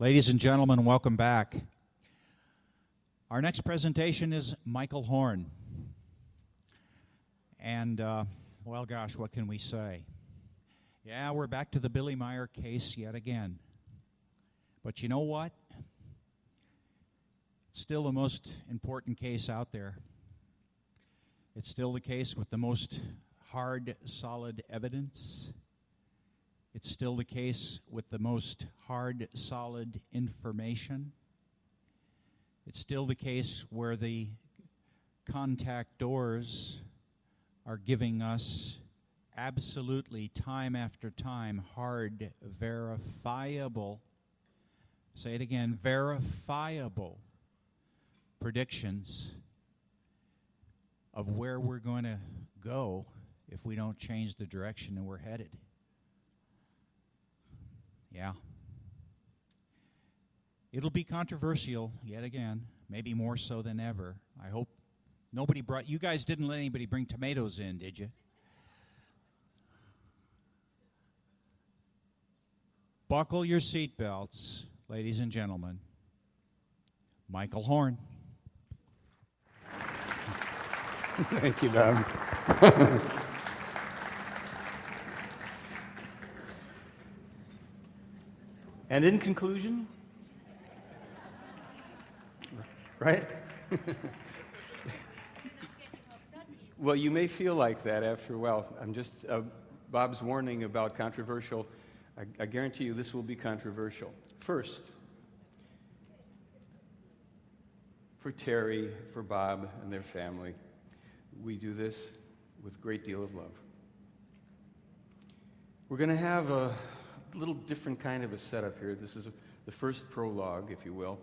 Ladies and gentlemen, welcome back. Our next presentation is Michael Horn. And, well, gosh, what can we say? Yeah, we're back to the Billy Meier case yet again. But you know what? It's still the most important case out there. It's still the case with the most hard, solid evidence. It's still the case with the most hard, solid information. It's still the case where the contactors are giving us absolutely time after time hard, verifiable, say it again, verifiable predictions of where we're going to go if we don't change the direction that we're headed. Yeah. It'll be controversial yet again, maybe more so than ever. I hope nobody brought, you guys didn't let anybody bring tomatoes in, did you? Buckle your seatbelts, ladies and gentlemen. Michael Horn. Thank you, Bob. And in conclusion, right? Well, you may feel like that after a while. I'm just, Bob's warning about controversial. I guarantee you this will be controversial. First, for Terry, for Bob, and their family, we do this with a great deal of love. We're going to have a little different kind of a setup here. This is the first prologue, if you will.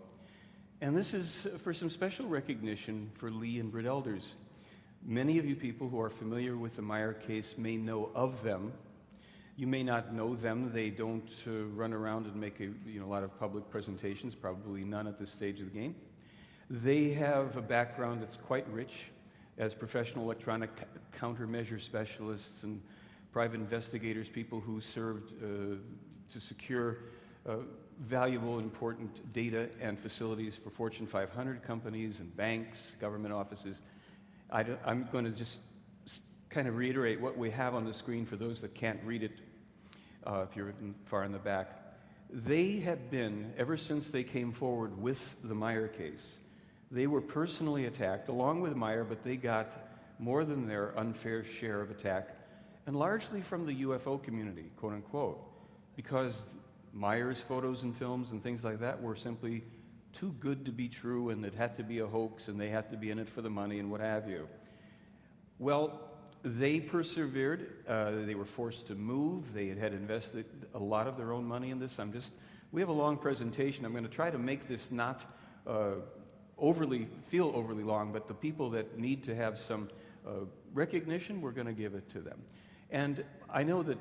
And this is for some special recognition for Lee and Britt Elders. Many of you people who are familiar with the Meier case may know of them. You may not know them. They don't run around and make a lot of public presentations, probably none at this stage of the game. They have a background that's quite rich as professional electronic countermeasure specialists and private investigators, people who served to secure valuable, important data and facilities for Fortune 500 companies and banks, government offices. I'm going to just kind of reiterate what we have on the screen for those that can't read it if you're far in the back. They have been, ever since they came forward with the Meier case, they were personally attacked along with Meier, but they got more than their unfair share of attack, and largely from the UFO community, quote unquote, because Meier's photos and films and things like that were simply too good to be true, and it had to be a hoax, and they had to be in it for the money and what have you. Well, they persevered. They were forced to move. They had invested a lot of their own money in this. We have a long presentation. I'm going to try to make this not feel overly long, but the people that need to have some recognition, we're going to give it to them. And I know that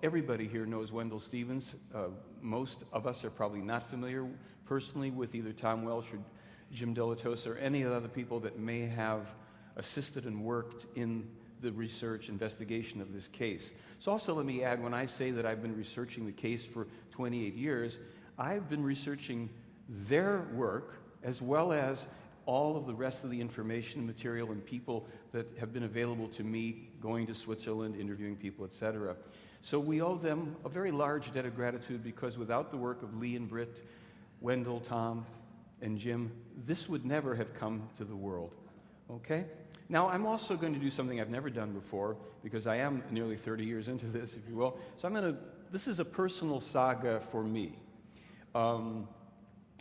everybody here knows Wendell Stevens. Most of us are probably not familiar personally with either Tom Welsh or Jim Delatosa or any of the other people that may have assisted and worked in the research investigation of this case. So also let me add, when I say that I've been researching the case for 28 years, I've been researching their work as well as all of the rest of the information, material, and people that have been available to me, going to Switzerland, interviewing people, etc. So we owe them a very large debt of gratitude, because without the work of Lee and Britt, Wendell, Tom, and Jim, this would never have come to the world. Okay? Now, I'm also going to do something I've never done before, because I am nearly 30 years into this, if you will. So this is a personal saga for me.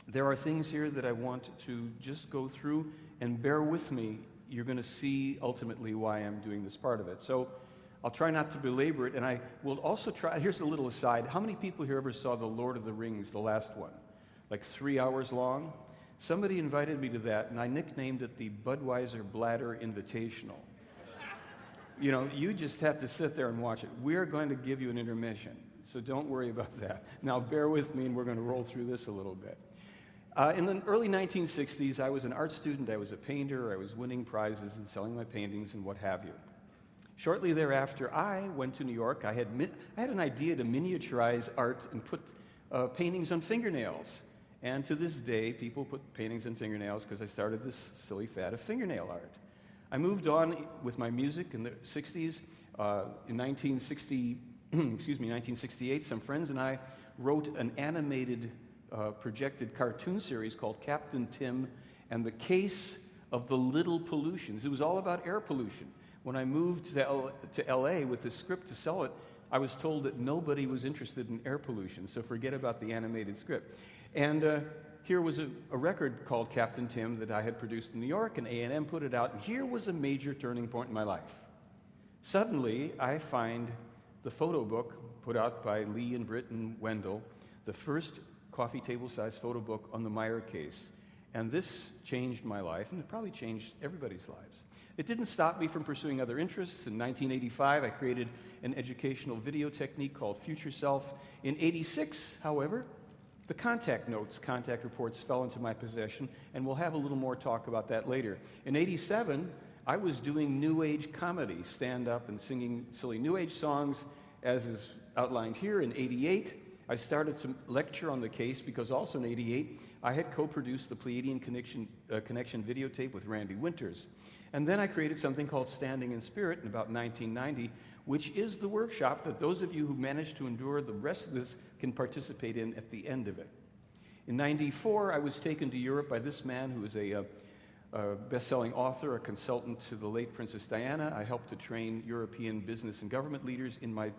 There are things here that I want to just go through, and bear with me. You're going to see ultimately why I'm doing this part of it. So I'll try not to belabor it, and I will also try, here's a little aside. How many people here ever saw The Lord of the Rings, the last one? Like 3 hours long? Somebody invited me to that, and I nicknamed it the Budweiser Bladder Invitational. You just have to sit there and watch it. We're going to give you an intermission, so don't worry about that. Now, bear with me, and we're going to roll through this a little bit. In the early 1960s, I was an art student, I was a painter, I was winning prizes and selling my paintings and what have you. Shortly thereafter, I went to New York. I had an idea to miniaturize art and put paintings on fingernails. And to this day, people put paintings in fingernails because I started this silly fad of fingernail art. I moved on with my music in the 60s. In 1968, some friends and I wrote an animated projected cartoon series called Captain Tim and the Case of the Little Pollutions. It was all about air pollution. When I moved to LA with this script to sell it, I was told that nobody was interested in air pollution, so forget about the animated script. And here was a record called Captain Tim that I had produced in New York, and A&M put it out, and here was a major turning point in my life. Suddenly, I find the photo book put out by Lee and Britt and Wendell, the first coffee table-sized photo book on the Meier case. And this changed my life, and it probably changed everybody's lives. It didn't stop me from pursuing other interests. In 1985, I created an educational video technique called Future Self. In '86, however, the contact notes, contact reports fell into my possession, and we'll have a little more talk about that later. In '87, I was doing New Age comedy, stand-up and singing silly New Age songs, as is outlined here. In '88, I started to lecture on the case because also in '88, I had co-produced the Pleiadian Connection videotape with Randy Winters. And then I created something called Standing in Spirit in about 1990, which is the workshop that those of you who managed to endure the rest of this can participate in at the end of it. In '94, I was taken to Europe by this man who is a best-selling author, a consultant to the late Princess Diana. I helped to train European business and government leaders in my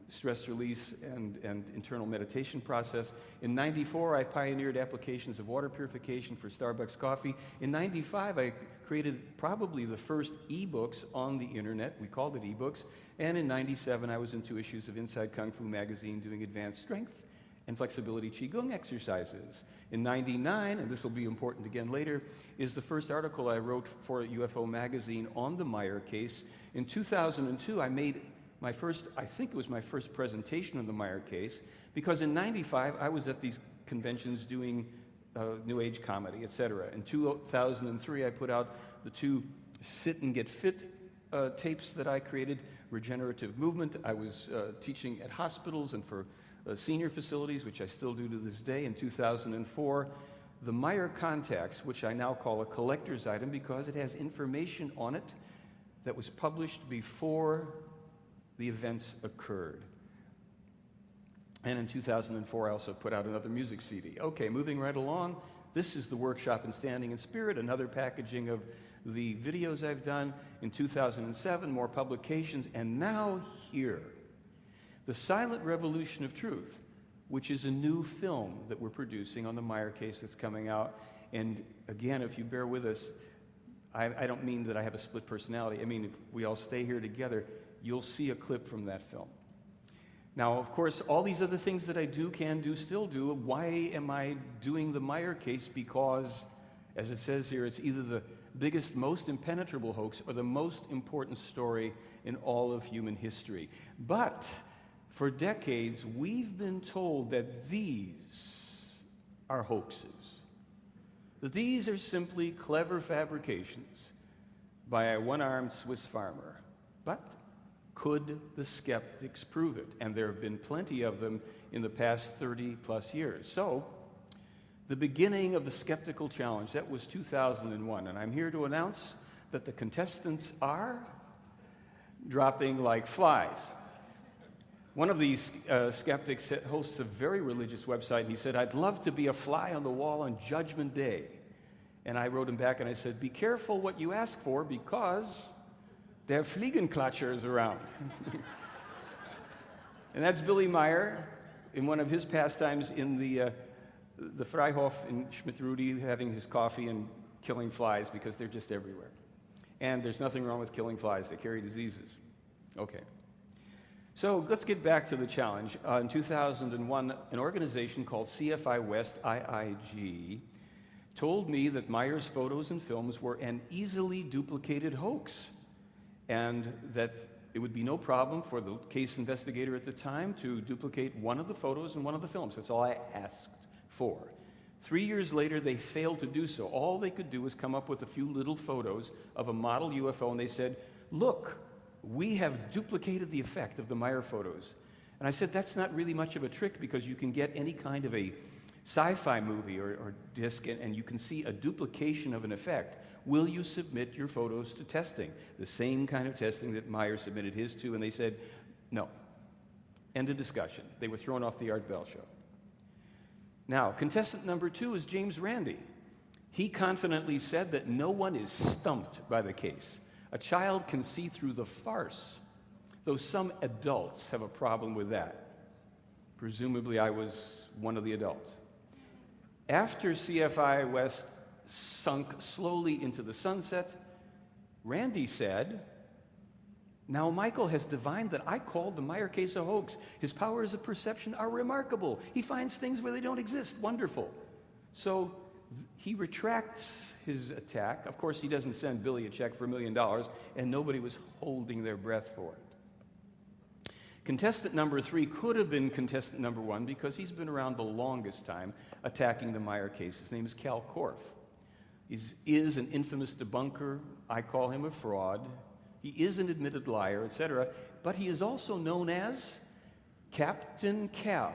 stress release and internal meditation process. In '94, I pioneered applications of water purification for Starbucks coffee. In '95, I created probably the first e-books on the internet. We called it e-books. And in '97, I was in 2 issues of Inside Kung Fu magazine doing advanced strength and flexibility Qigong exercises. In '99, and this will be important again later, is the first article I wrote for UFO magazine on the Meier case. In 2002, I made my first presentation on the Meier case, because in '95, I was at these conventions doing New Age comedy, etc. In 2003, I put out the 2 Sit and Get Fit tapes that I created, Regenerative Movement. I was teaching at hospitals and for senior facilities, which I still do to this day. In 2004, the Meier Contacts, which I now call a collector's item because it has information on it that was published before the events occurred. And in 2004, I also put out another music CD. Okay, moving right along, this is the workshop in Standing in Spirit, another packaging of the videos I've done. In 2007, more publications, and now here, The Silent Revolution of Truth, which is a new film that we're producing on the Meier case that's coming out. And again, if you bear with us, I don't mean that I have a split personality. I mean, if we all stay here together, you'll see a clip from that film. Now, of course, all these other things that I do, can do, still do. Why am I doing the Meier case? Because, as it says here, it's either the biggest, most impenetrable hoax or the most important story in all of human history. But for decades, we've been told that these are hoaxes, that these are simply clever fabrications by a one-armed Swiss farmer. But could the skeptics prove it? And there have been plenty of them in the past 30-plus years. So, the beginning of the skeptical challenge, that was 2001. And I'm here to announce that the contestants are dropping like flies. One of these skeptics hosts a very religious website, and he said, "I'd love to be a fly on the wall on Judgment Day." And I wrote him back and I said, "Be careful what you ask for, because there are Fliegenklatschers around." And that's Billy Meier in one of his pastimes in the Freihof in Schmidt-Rudi, having his coffee and killing flies because they're just everywhere. And there's nothing wrong with killing flies. They carry diseases. Okay. So let's get back to the challenge. In 2001, an organization called CFI West, IIG, told me that Meier's photos and films were an easily duplicated hoax, and that it would be no problem for the case investigator at the time to duplicate one of the photos and one of the films. That's all I asked for. 3 years later, they failed to do so. All they could do was come up with a few little photos of a model UFO, and they said, "Look, we have duplicated the effect of the Meier photos." And I said, that's not really much of a trick, because you can get any kind of a sci-fi movie or disc, and you can see a duplication of an effect, will you submit your photos to testing? The same kind of testing that Meier submitted his to, and they said, no. End of discussion. They were thrown off the Art Bell show. Now, contestant number 2 is James Randi. He confidently said that no one is stumped by the case. A child can see through the farce, though some adults have a problem with that. Presumably, I was one of the adults. After CFI West sunk slowly into the sunset, Randi said, now Michael has divined that I called the Meier case a hoax. His powers of perception are remarkable. He finds things where they don't exist. Wonderful. So he retracts his attack. Of course, he doesn't send Billy a check for $1 million, and nobody was holding their breath for it. Contestant number 3 could have been contestant number 1 because he's been around the longest time attacking the Meier case. His name is Cal Korff. He is an infamous debunker. I call him a fraud. He is an admitted liar, etc. But he is also known as Captain Cal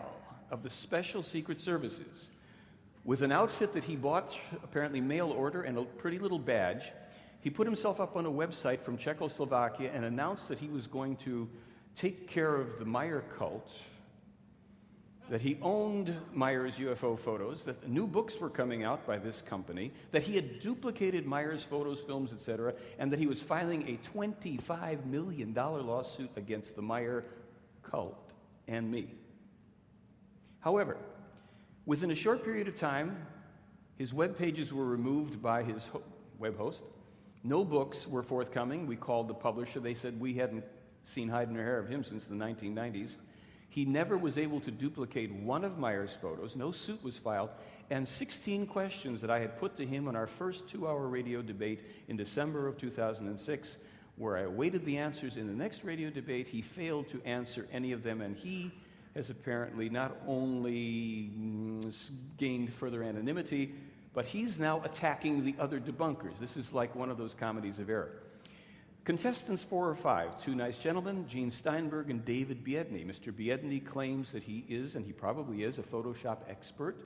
of the Special Secret Services. With an outfit that he bought, apparently mail order, and a pretty little badge, he put himself up on a website from Czechoslovakia and announced that he was going to take care of the Meier cult, that he owned Meier's UFO photos, that new books were coming out by this company, that he had duplicated Meier's photos, films, etc., and that he was filing a $25 million lawsuit against the Meier cult and me. However, within a short period of time, his web pages were removed by his web host. No books were forthcoming. We called the publisher. They said we hadn't seen hide nor hair of him since the 1990s. He never was able to duplicate one of Meier's photos. No suit was filed. And 16 questions that I had put to him on our first 2-hour radio debate in December of 2006, where I awaited the answers in the next radio debate, he failed to answer any of them, and he has apparently not only gained further anonymity, but he's now attacking the other debunkers. This is like one of those comedies of error. Contestants 4 or 5, 2 nice gentlemen, Gene Steinberg and David Biedny. Mr. Biedny claims that he is, and he probably is, a Photoshop expert,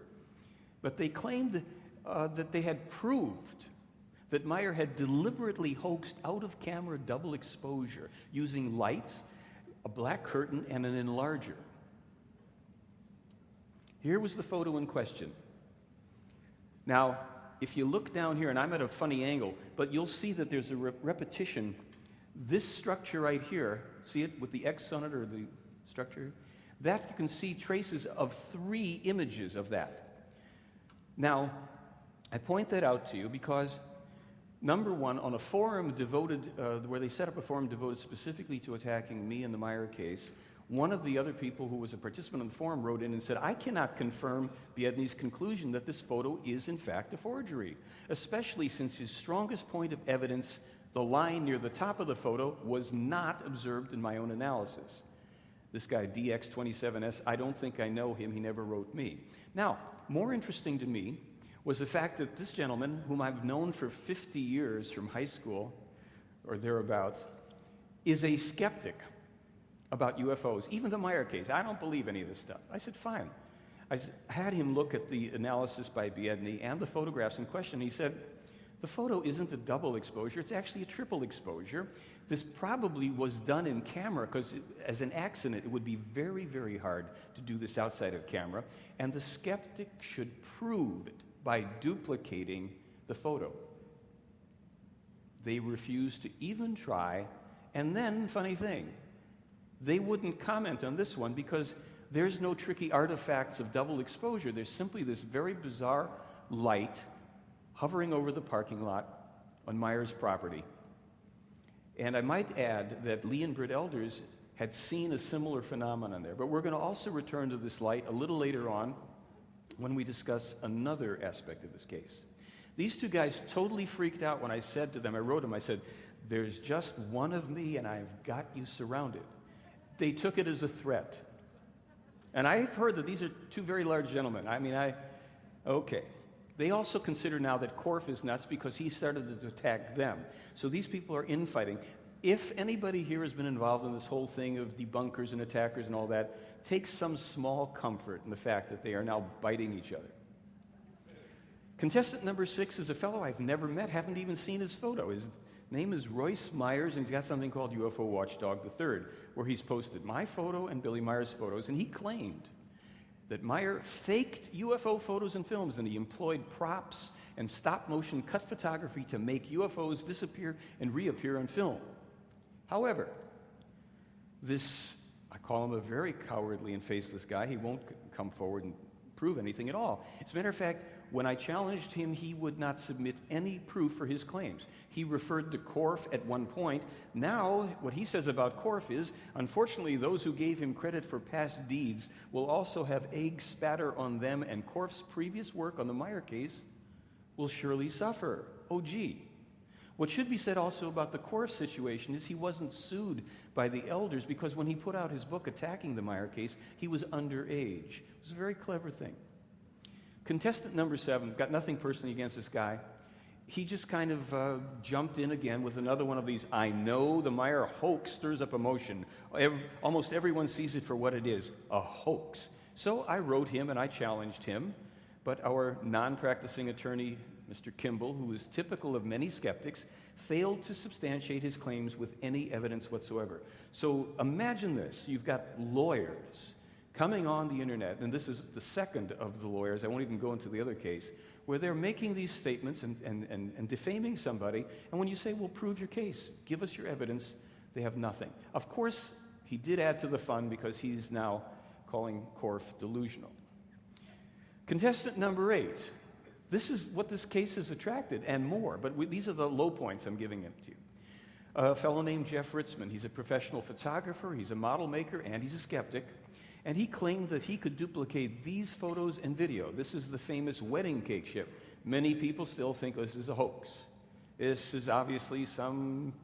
but they claimed that they had proved that Meier had deliberately hoaxed out-of-camera double exposure using lights, a black curtain, and an enlarger. Here was the photo in question. Now, if you look down here, and I'm at a funny angle, but you'll see that there's a repetition. This structure right here, see it with the X on it, or the structure? That you can see traces of 3 images of that. Now, I point that out to you because, number 1, on a forum devoted, where they set up a forum devoted specifically to attacking me in the Meier case, one of the other people who was a participant in the forum wrote in and said, I cannot confirm Biedny's conclusion that this photo is in fact a forgery, especially since his strongest point of evidence, the line near the top of the photo, was not observed in my own analysis. This guy, DX27S, I don't think I know him. He never wrote me. Now, more interesting to me was the fact that this gentleman, whom I've known for 50 years from high school or thereabouts, is a skeptic about UFOs, even the Meier case. I don't believe any of this stuff. I said, fine. I had him look at the analysis by Biedny and the photographs in question. He said, the photo isn't a double exposure, it's actually a triple exposure. This probably was done in camera because as an accident, it would be very, very hard to do this outside of camera, and the skeptic should prove it by duplicating the photo. They refused to even try, and then, funny thing, they wouldn't comment on this one because there's no tricky artifacts of double exposure. There's simply this very bizarre light hovering over the parking lot on Meier's property. And I might add that Lee and Britt Elders had seen a similar phenomenon there. But we're going to also return to this light a little later on when we discuss another aspect of this case. These 2 guys totally freaked out when I said to them, I wrote them, I said, there's just one of me and I've got you surrounded. They took it as a threat. And I've heard that these are 2 very large gentlemen. Okay. They also consider now that Korff is nuts because he started to attack them. So these people are infighting. If anybody here has been involved in this whole thing of debunkers and attackers and all that, take some small comfort in the fact that they are now biting each other. Contestant number 6 is a fellow I've never met, haven't even seen his photo. His name is Royce Myers, and he's got something called UFO Watchdog III, where he's posted my photo and Billy Meier's photos, and he claimed that Meier faked UFO photos and films, and he employed props and stop-motion cut photography to make UFOs disappear and reappear on film. However, I call him a very cowardly and faceless guy. He won't come forward and prove anything at all. As a matter of fact, when I challenged him, he would not submit any proof for his claims. He referred to Korff at one point. Now, what he says about Korff is, unfortunately, those who gave him credit for past deeds will also have egg spatter on them, and Korff's previous work on the Meier case will surely suffer. Oh, gee. What should be said also about the Korff situation is he wasn't sued by the elders because when he put out his book attacking the Meier case, he was underage. It was a very clever thing. Contestant number 7, got nothing personally against this guy. He just kind of jumped in again with another one of these, I know the Meier hoax stirs up emotion. Almost everyone sees it for what it is, a hoax. So I wrote him and I challenged him, but our non-practicing attorney, Mr. Kimball, who is typical of many skeptics, failed to substantiate his claims with any evidence whatsoever. So imagine this. You've got lawyers coming on the internet, and this is the second of the lawyers, I won't even go into the other case, where they're making these statements and defaming somebody, and when you say, well, prove your case, give us your evidence, they have nothing. Of course, he did add to the fun because he's now calling Korff delusional. Contestant number 8. This is what this case has attracted, and more, but these are the low points I'm giving it to you. A fellow named Jeff Ritzman. He's a professional photographer, he's a model maker, and he's a skeptic. And he claimed that he could duplicate these photos and video. This is the famous wedding cake ship. Many people still think this is a hoax. This is obviously some,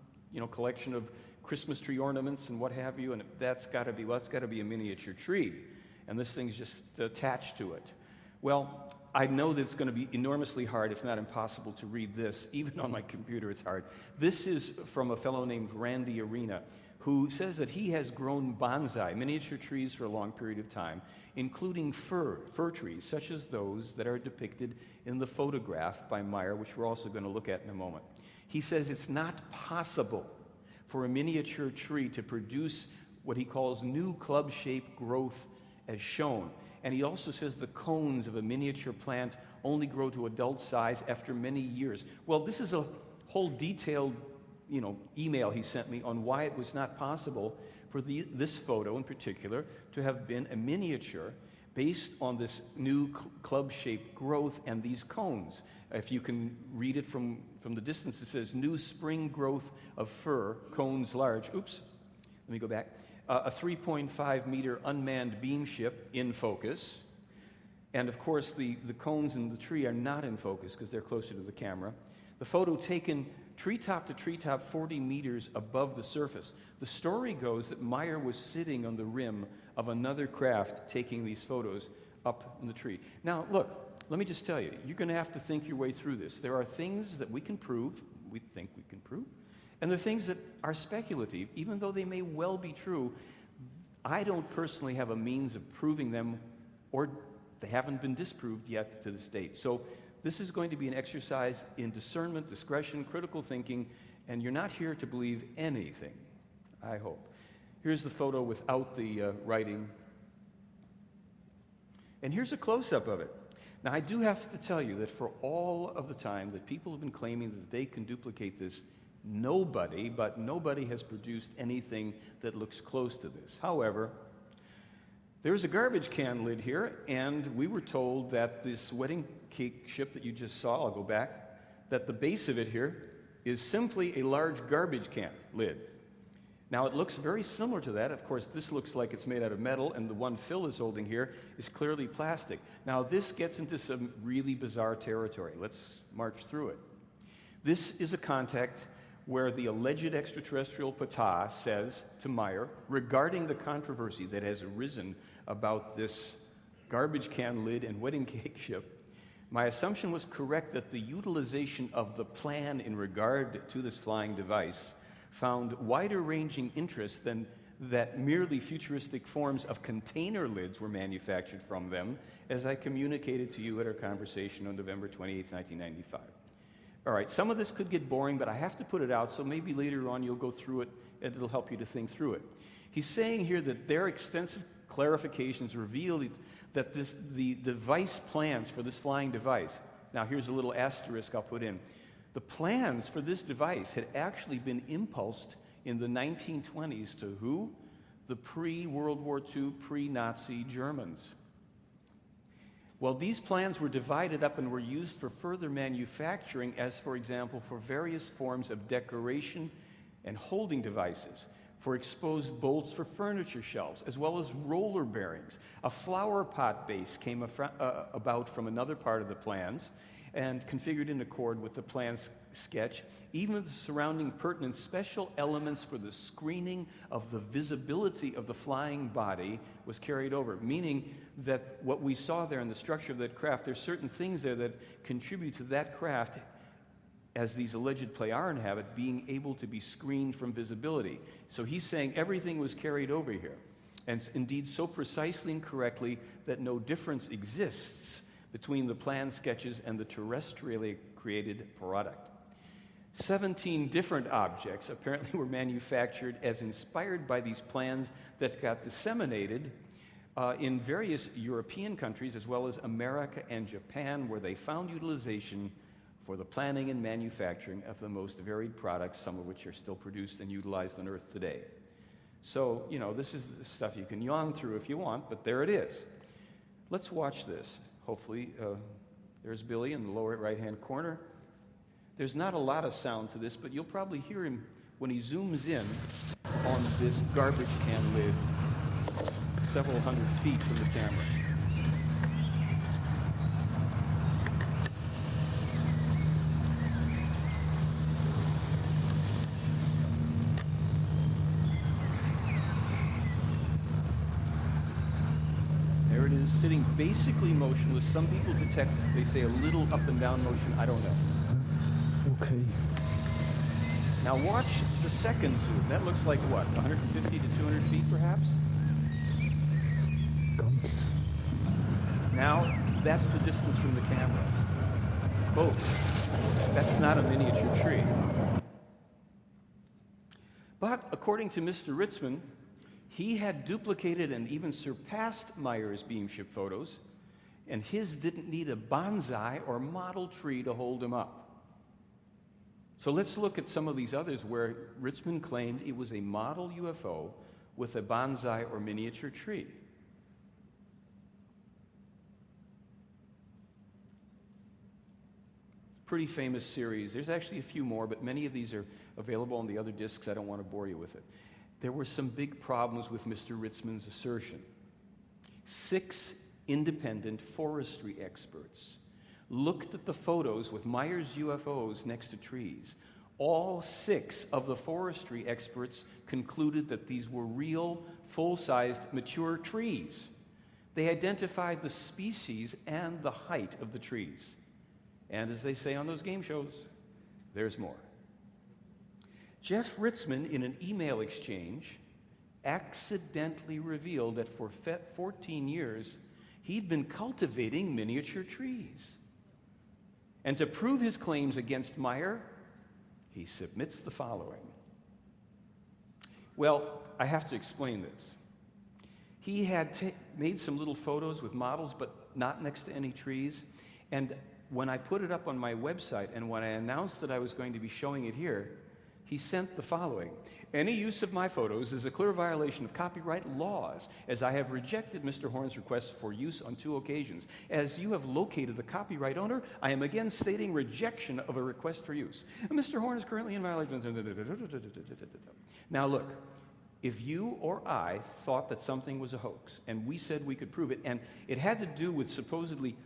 collection of Christmas tree ornaments and what have you, and that's got to be a miniature tree. And this thing's just attached to it. Well, I know that it's going to be enormously hard, if not impossible, to read this. Even on my computer, it's hard. This is from a fellow named Randy Arena, who says that he has grown bonsai, miniature trees, for a long period of time, including fir trees, such as those that are depicted in the photograph by Meier, which we're also going to look at in a moment. He says it's not possible for a miniature tree to produce what he calls new club-shaped growth as shown. And he also says the cones of a miniature plant only grow to adult size after many years. Well, this is a whole detailed email he sent me on why it was not possible for this photo in particular to have been a miniature based on this new club-shaped growth and these cones. If you can read it from the distance, it says, new spring growth of fir, cones large. Oops, let me go back. A 3.5 meter unmanned beam ship in focus. And of course, the cones in the tree are not in focus because they're closer to the camera. The photo taken treetop to treetop 40 meters above the surface. The story goes that Meier was sitting on the rim of another craft taking these photos up in the tree. Now, look, let me just tell you, you're going to have to think your way through this. There are things that we think we can prove, and there are things that are speculative, even though they may well be true. I don't personally have a means of proving them, or they haven't been disproved yet to this date. So this is going to be an exercise in discernment, discretion, critical thinking, and you're not here to believe anything, I hope. Here's the photo without the writing. And here's a close-up of it. Now, I do have to tell you that for all of the time that people have been claiming that they can duplicate this, nobody has produced anything that looks close to this. However, there's a garbage can lid here, and we were told that this wedding cake ship that you just saw, I'll go back, that the base of it here is simply a large garbage can lid. Now, it looks very similar to that. Of course, this looks like it's made out of metal, and the one Phil is holding here is clearly plastic. Now, this gets into some really bizarre territory. Let's march through it. This is a contact where the alleged extraterrestrial Ptah says to Meier, regarding the controversy that has arisen about this garbage can lid and wedding cake ship, my assumption was correct that the utilization of the plan in regard to this flying device found wider-ranging interest than that merely futuristic forms of container lids were manufactured from them, as I communicated to you at our conversation on November 28, 1995. All right, some of this could get boring, but I have to put it out, so maybe later on you'll go through it and it'll help you to think through it. He's saying here that their extensive clarifications revealed that the device plans for this flying device, now here's a little asterisk I'll put in, the plans for this device had actually been impulsed in the 1920s to who? The pre-World War II, pre-Nazi Germans. Well, these plans were divided up and were used for further manufacturing as, for example, for various forms of decoration and holding devices, for exposed bolts for furniture shelves, as well as roller bearings. A flower pot base came about from another part of the plans and configured in accord with the plan's sketch. Even the surrounding pertinent special elements for the screening of the visibility of the flying body was carried over, meaning that what we saw there in the structure of that craft, there's certain things there that contribute to that craft, as these alleged Plejaren have it, being able to be screened from visibility. So he's saying everything was carried over here, and indeed so precisely and correctly that no difference exists between the plan sketches and the terrestrially created product. 17 different objects apparently were manufactured as inspired by these plans that got disseminated in various European countries, as well as America and Japan, where they found utilization for the planning and manufacturing of the most varied products, some of which are still produced and utilized on Earth today. So, you know, this is the stuff you can yawn through if you want, but there it is. Let's watch this. Hopefully, there's Billy in the lower right-hand corner. There's not a lot of sound to this, but you'll probably hear him when he zooms in on this garbage can lid several hundred feet from the camera. There it is, sitting basically motionless. Some people detect, they say, a little up and down motion. I don't know. Okay. Now watch the second zoom. That looks like what, 150 to 200 feet perhaps? Guns. Now that's the distance from the camera. Folks, that's not a miniature tree. But according to Mr. Ritzman, he had duplicated and even surpassed Meier's beamship photos, and his didn't need a bonsai or model tree to hold him up. So let's look at some of these others where Ritzman claimed it was a model UFO with a bonsai or miniature tree. Pretty famous series. There's actually a few more, but many of these are available on the other discs. I don't want to bore you with it. There were some big problems with Mr. Ritzman's assertion. 6 independent forestry experts looked at the photos with Meier's UFOs next to trees. All 6 of the forestry experts concluded that these were real, full-sized, mature trees. They identified the species and the height of the trees. And as they say on those game shows, there's more. Jeff Ritzman, in an email exchange, accidentally revealed that for 14 years, he'd been cultivating miniature trees. And to prove his claims against Meier, he submits the following. Well, I have to explain this. He had made some little photos with models, but not next to any trees. And when I put it up on my website, and when I announced that I was going to be showing it here, he sent the following. Any use of my photos is a clear violation of copyright laws, as I have rejected Mr. Horn's request for use on 2 occasions. As you have located the copyright owner, I am again stating rejection of a request for use. And Mr. Horn is currently in violation. Now look, if you or I thought that something was a hoax, and we said we could prove it, and it had to do with supposedly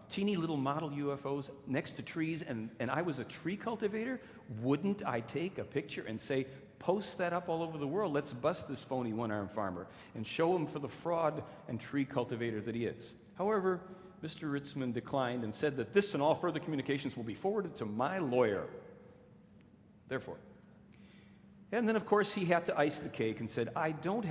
teeny little model UFOs next to trees, and I was a tree cultivator, wouldn't I take a picture and say, post that up all over the world, let's bust this phony one-armed farmer and show him for the fraud and tree cultivator that he is. However, Mr. Ritzman declined and said that this and all further communications will be forwarded to my lawyer. Therefore, And then, of course, he had to ice the cake and said, I don't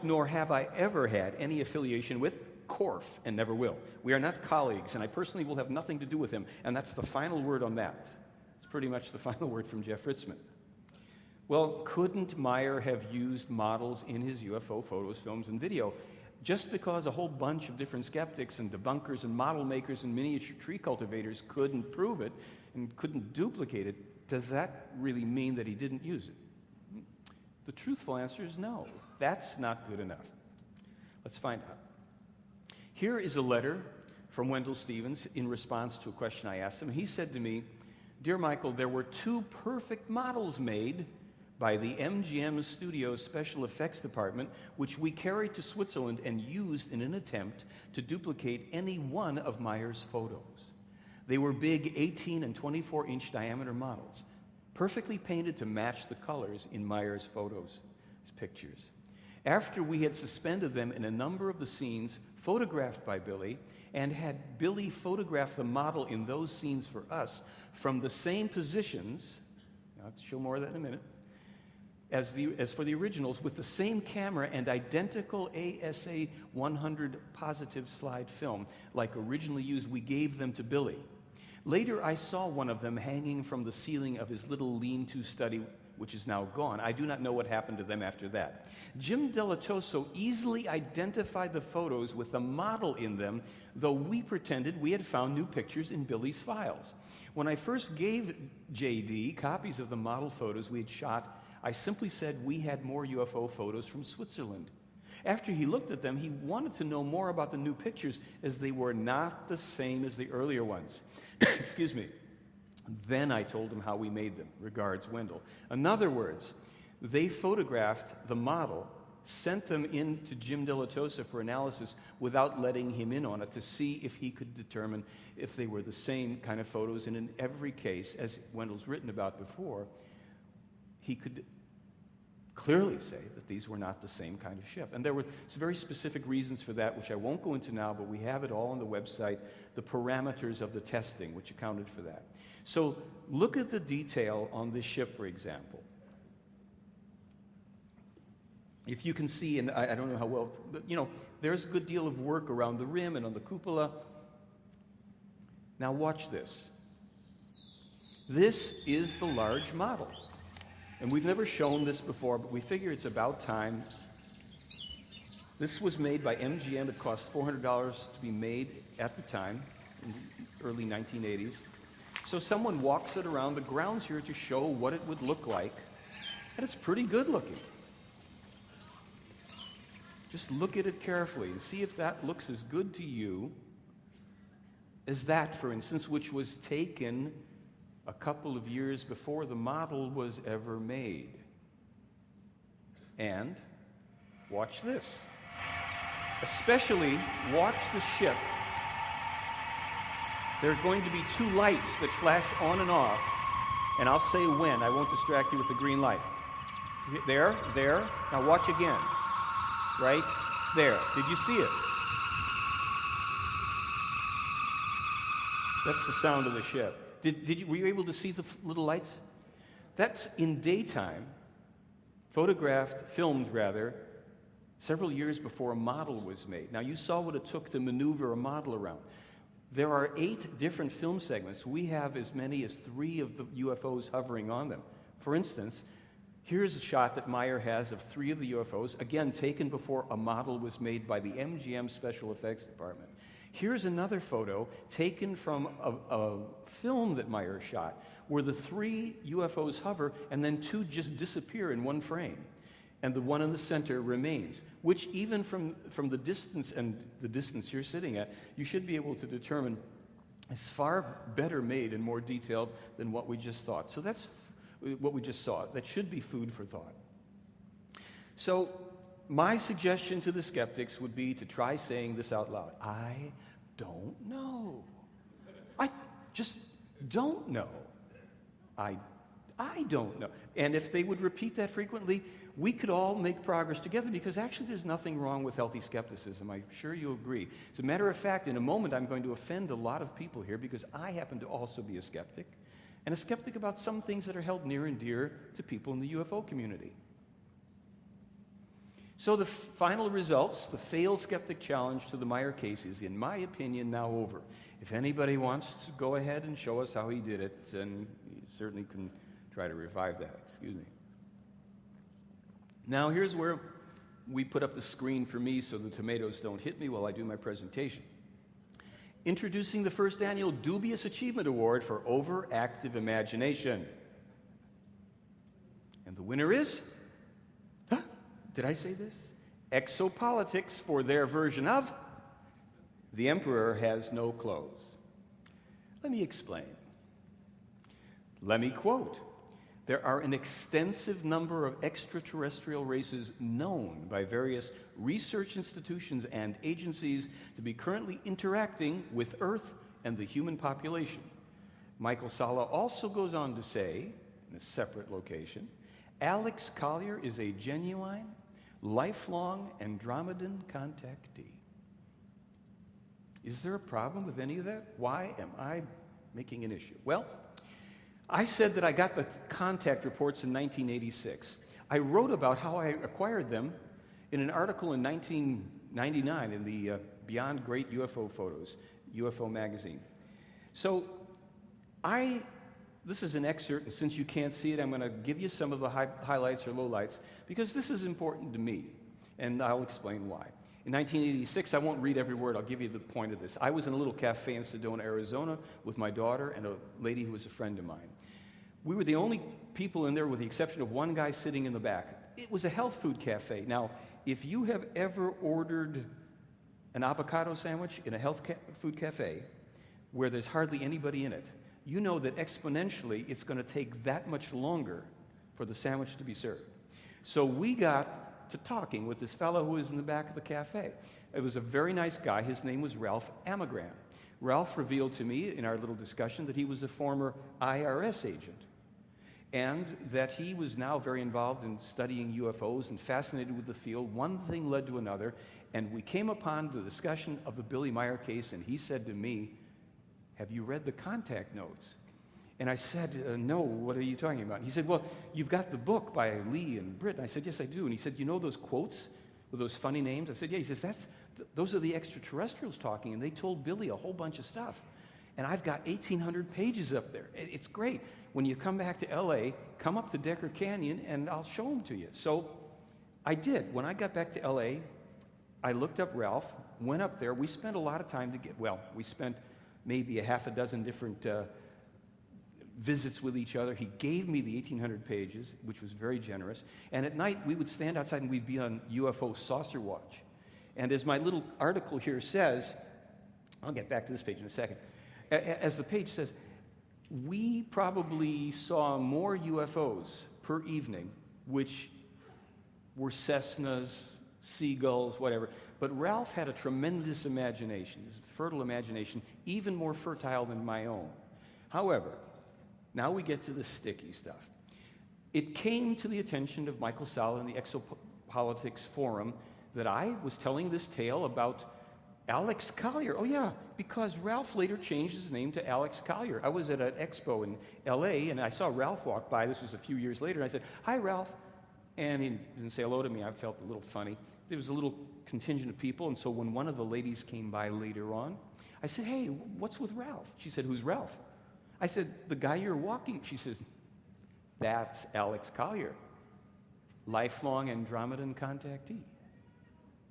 nor have I ever had any affiliation with Korf and never will. We are not colleagues, and I personally will have nothing to do with him. And that's the final word on that. It's pretty much the final word from Jeff Ritzmann. Well, couldn't Meier have used models in his UFO photos, films, and video? Just because a whole bunch of different skeptics and debunkers and model makers and miniature tree cultivators couldn't prove it and couldn't duplicate it, does that really mean that he didn't use it? The truthful answer is no. That's not good enough. Let's find out. Here is a letter from Wendell Stevens in response to a question I asked him. He said to me, Dear Michael, there were 2 perfect models made by the MGM Studios Special Effects Department, which we carried to Switzerland and used in an attempt to duplicate any one of Meier's photos. They were big 18 and 24-inch diameter models, perfectly painted to match the colors in Meier's photos, his pictures. After we had suspended them in a number of the scenes photographed by Billy and had Billy photograph the model in those scenes for us from the same positions, I'll show more of that in a minute, as for the originals, with the same camera and identical ASA 100 positive slide film like originally used, we gave them to Billy. Later, I saw one of them hanging from the ceiling of his little lean-to study, which is now gone. I do not know what happened to them after that. Jim Delatoso easily identified the photos with the model in them, though we pretended we had found new pictures in Billy's files. When I first gave JD copies of the model photos we had shot, I simply said we had more UFO photos from Switzerland. After he looked at them, he wanted to know more about the new pictures, as they were not the same as the earlier ones. Excuse me. Then I told him how we made them. Regards, Wendell. In other words, they photographed the model, sent them in to Jim Delatosa for analysis without letting him in on it to see if he could determine if they were the same kind of photos. And in every case, as Wendell's written about before, he could clearly say that these were not the same kind of ship. And there were some very specific reasons for that, which I won't go into now, but we have it all on the website, the parameters of the testing, which accounted for that. So look at the detail on this ship, for example. If you can see, and I don't know how well, but there's a good deal of work around the rim and on the cupola. Now watch this. This is the large model. And we've never shown this before, but we figure it's about time. This was made by MGM. It cost $400 to be made at the time, in the early 1980s. So someone walks it around the grounds here to show what it would look like, and it's pretty good looking. Just look at it carefully and see if that looks as good to you as that, for instance, which was taken a couple of years before the model was ever made. And watch this. Especially watch the ship. There are going to be 2 lights that flash on and off, and I'll say when. I won't distract you with the green light. There. Now watch again. Right there. Did you see it? That's the sound of the ship. Were you able to see the little lights? That's in daytime, filmed rather, several years before a model was made. Now you saw what it took to maneuver a model around. There are 8 different film segments. We have as many as 3 of the UFOs hovering on them. For instance, here's a shot that Meier has of 3 of the UFOs, again taken before a model was made by the MGM Special Effects Department. Here's another photo taken from a film that Meier shot, where the 3 UFOs hover and then 2 just disappear in one frame, and the one in the center remains, which even from the distance and the distance you're sitting at, you should be able to determine is far better made and more detailed than what we just thought. So that's what we just saw. That should be food for thought. So my suggestion to the skeptics would be to try saying this out loud. I don't know. I just don't know. I don't know. And if they would repeat that frequently, we could all make progress together, because actually there's nothing wrong with healthy skepticism. I'm sure you agree. As a matter of fact, in a moment I'm going to offend a lot of people here, because I happen to also be a skeptic. and a skeptic about some things that are held near and dear to people in the UFO community. So the final results, the failed skeptic challenge to the Meier case is, in my opinion, now over. If anybody wants to go ahead and show us how he did it, then he certainly can try to revive that. Excuse me. Now here's where we put up the screen for me so the tomatoes don't hit me while I do my presentation. Introducing the first annual Dubious Achievement Award for Overactive Imagination. And the winner is, did I say this? Exopolitics for their version of The Emperor Has No Clothes. Let me explain. Let me quote. There are an extensive number of extraterrestrial races known by various research institutions and agencies to be currently interacting with Earth and the human population. Michael Salla also goes on to say, in a separate location, Alex Collier is a genuine, lifelong Andromedan contactee. Is there a problem with any of that? Why am I making an issue? Well, I said that I got the contact reports in 1986. I wrote about how I acquired them in an article in 1999 in the Beyond Great UFO Photos, UFO magazine. So this is an excerpt, and since you can't see it, I'm going to give you some of the highlights or lowlights, because this is important to me, and I'll explain why. In 1986, I won't read every word, I'll give you the point of this. I was in a little cafe in Sedona, Arizona, with my daughter and a lady who was a friend of mine. We were the only people in there with the exception of one guy sitting in the back. It was a health food cafe. Now, if you have ever ordered an avocado sandwich in a health food cafe where there's hardly anybody in it, you know that exponentially it's going to take that much longer for the sandwich to be served. So we got to talking with this fellow who was in the back of the cafe. It was a very nice guy. His name was Ralph Amagran. Ralph revealed to me in our little discussion that he was a former IRS agent and that he was now very involved in studying UFOs and fascinated with the field. One thing led to another, and we came upon the discussion of the Billy Meier case, and he said to me, "Have you read the contact notes?" And I said, "No, what are you talking about?" He said, "Well, you've got the book by Lee and Britt." And I said, "Yes, I do." And he said, "You know those quotes with those funny names?" I said, "Yeah." He says, those are the extraterrestrials talking, and they told Billy a whole bunch of stuff. And I've got 1,800 pages up there. It's great. When you come back to LA, come up to Decker Canyon, and I'll show them to you. So I did. When I got back to LA, I looked up Ralph, went up there. We spent a lot of time we spent maybe a half a dozen different visits with each other. He gave me the 1,800 pages, which was very generous. And at night, we would stand outside and we'd be on UFO saucer watch. And as my little article here says, I'll get back to this page in a second. As the page says, we probably saw more UFOs per evening, which were Cessnas, seagulls, whatever. But Ralph had a tremendous imagination, a fertile imagination, even more fertile than my own. However, now we get to the sticky stuff. It came to the attention of Michael Salla in the Exopolitics Forum that I was telling this tale about Alex Collier. Oh yeah, because Ralph later changed his name to Alex Collier. I was at an expo in LA and I saw Ralph walk by. This was a few years later, and I said, "Hi, Ralph." And he didn't say hello to me. I felt a little funny. There was a little contingent of people, and so when one of the ladies came by later on, I said, "Hey, what's with Ralph?" She said, "Who's Ralph?" I said, "The guy you're walking." She says, "That's Alex Collier, lifelong Andromedan contactee."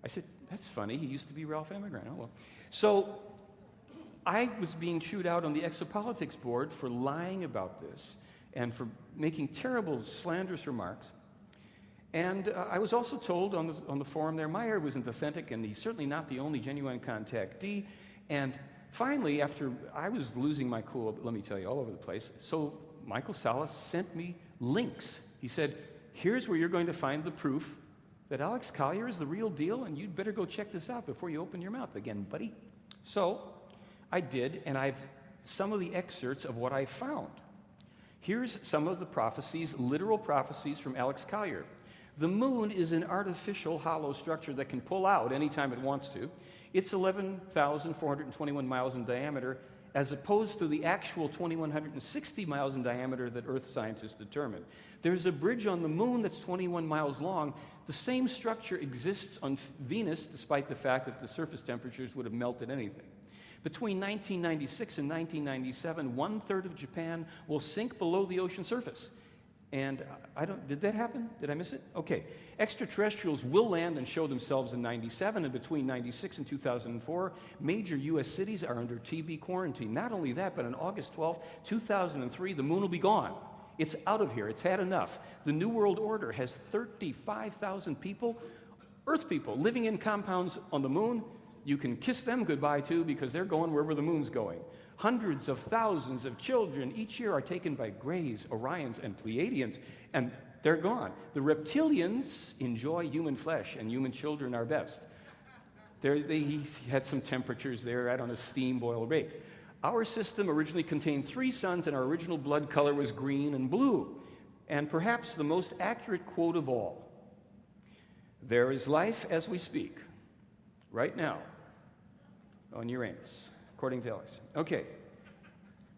I said, "That's funny. He used to be Ralph Amagran." Oh, well. So I was being chewed out on the Exopolitics board for lying about this and for making terrible, slanderous remarks. And I was also told on the forum there, Meier wasn't authentic, and he's certainly not the only genuine contactee. And finally, after I was losing my cool, let me tell you, all over the place, so Michael Salla sent me links. He said, "Here's where you're going to find the proof that Alex Collier is the real deal, and you'd better go check this out before you open your mouth again, buddy." So I did, and I've some of the excerpts of what I found. Here's some of the prophecies, literal prophecies from Alex Collier. The moon is an artificial hollow structure that can pull out anytime it wants to. It's 11,421 miles in diameter, as opposed to the actual 2,160 miles in diameter that Earth scientists determined. There's a bridge on the moon that's 21 miles long. The same structure exists on Venus, despite the fact that the surface temperatures would have melted anything. Between 1996 and 1997, 1/3 of Japan will sink below the ocean surface. And did that happen? Did I miss it? Okay. Extraterrestrials will land and show themselves in 97, and between 96 and 2004, major U.S. cities are under TB quarantine. Not only that, but on August 12, 2003, the moon will be gone. It's out of here. It's had enough. The New World Order has 35,000 people, Earth people, living in compounds on the moon. You can kiss them goodbye, too, because they're going wherever the moon's going. Hundreds of thousands of children each year are taken by Greys, Orions, and Pleiadians, and they're gone. The reptilians enjoy human flesh, and human children are best. He had some temperatures there out on a steam boil rate. Our system originally contained 3 suns, and our original blood color was green and blue. And perhaps the most accurate quote of all: there is life as we speak, right now, on Uranus, according to Ellis. Okay.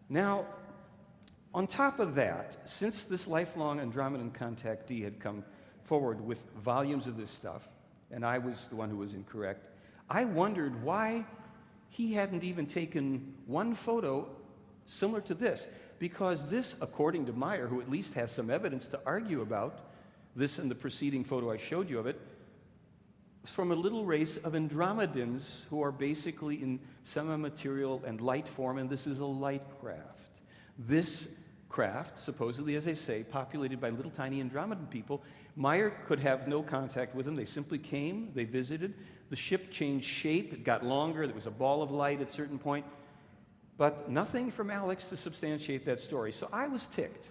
Now, on top of that, since this lifelong Andromedan contactee had come forward with volumes of this stuff, and I was the one who was incorrect, I wondered why he hadn't even taken one photo similar to this, because this, according to Meier, who at least has some evidence to argue about this and the preceding photo I showed you of it, from a little race of Andromedans who are basically in semi-material and light form, and this is a light craft. This craft, supposedly, as they say, populated by little tiny Andromedan people, Meier could have no contact with them. They simply came, they visited. The ship changed shape, it got longer, there was a ball of light at a certain point, but nothing from Alex to substantiate that story. So I was ticked.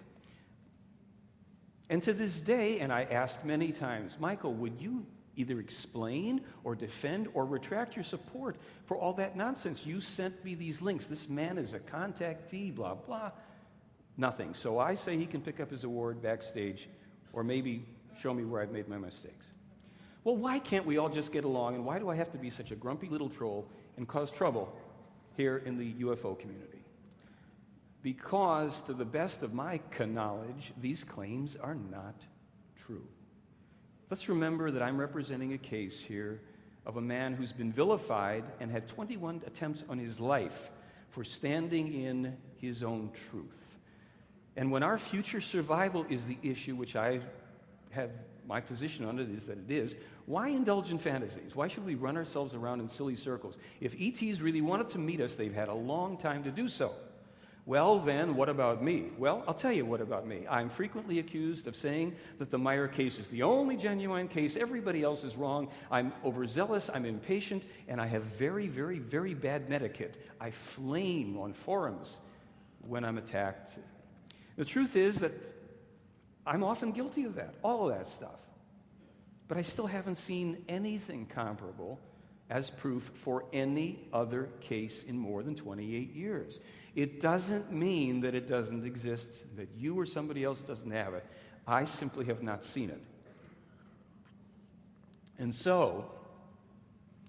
And to this day, and I asked many times, Michael, would you either explain or defend or retract your support for all that nonsense? You sent me these links. This man is a contactee, blah, blah. Nothing. So I say he can pick up his award backstage or maybe show me where I've made my mistakes. Well, why can't we all just get along, and why do I have to be such a grumpy little troll and cause trouble here in the UFO community? Because, to the best of my knowledge, these claims are not true. Let's remember that I'm representing a case here of a man who's been vilified and had 21 attempts on his life for standing in his own truth. And when our future survival is the issue, which I have my position on it is that it is, why indulge in fantasies? Why should we run ourselves around in silly circles? If ETs really wanted to meet us, they've had a long time to do so. Well, then, what about me? Well, I'll tell you what about me. I'm frequently accused of saying that the Meier case is the only genuine case. Everybody else is wrong. I'm overzealous, I'm impatient, and I have very, very, very bad netiquette. I flame on forums when I'm attacked. The truth is that I'm often guilty of that, all of that stuff. But I still haven't seen anything comparable as proof for any other case in more than 28 years. It doesn't mean that it doesn't exist, that you or somebody else doesn't have it. I simply have not seen it. And so,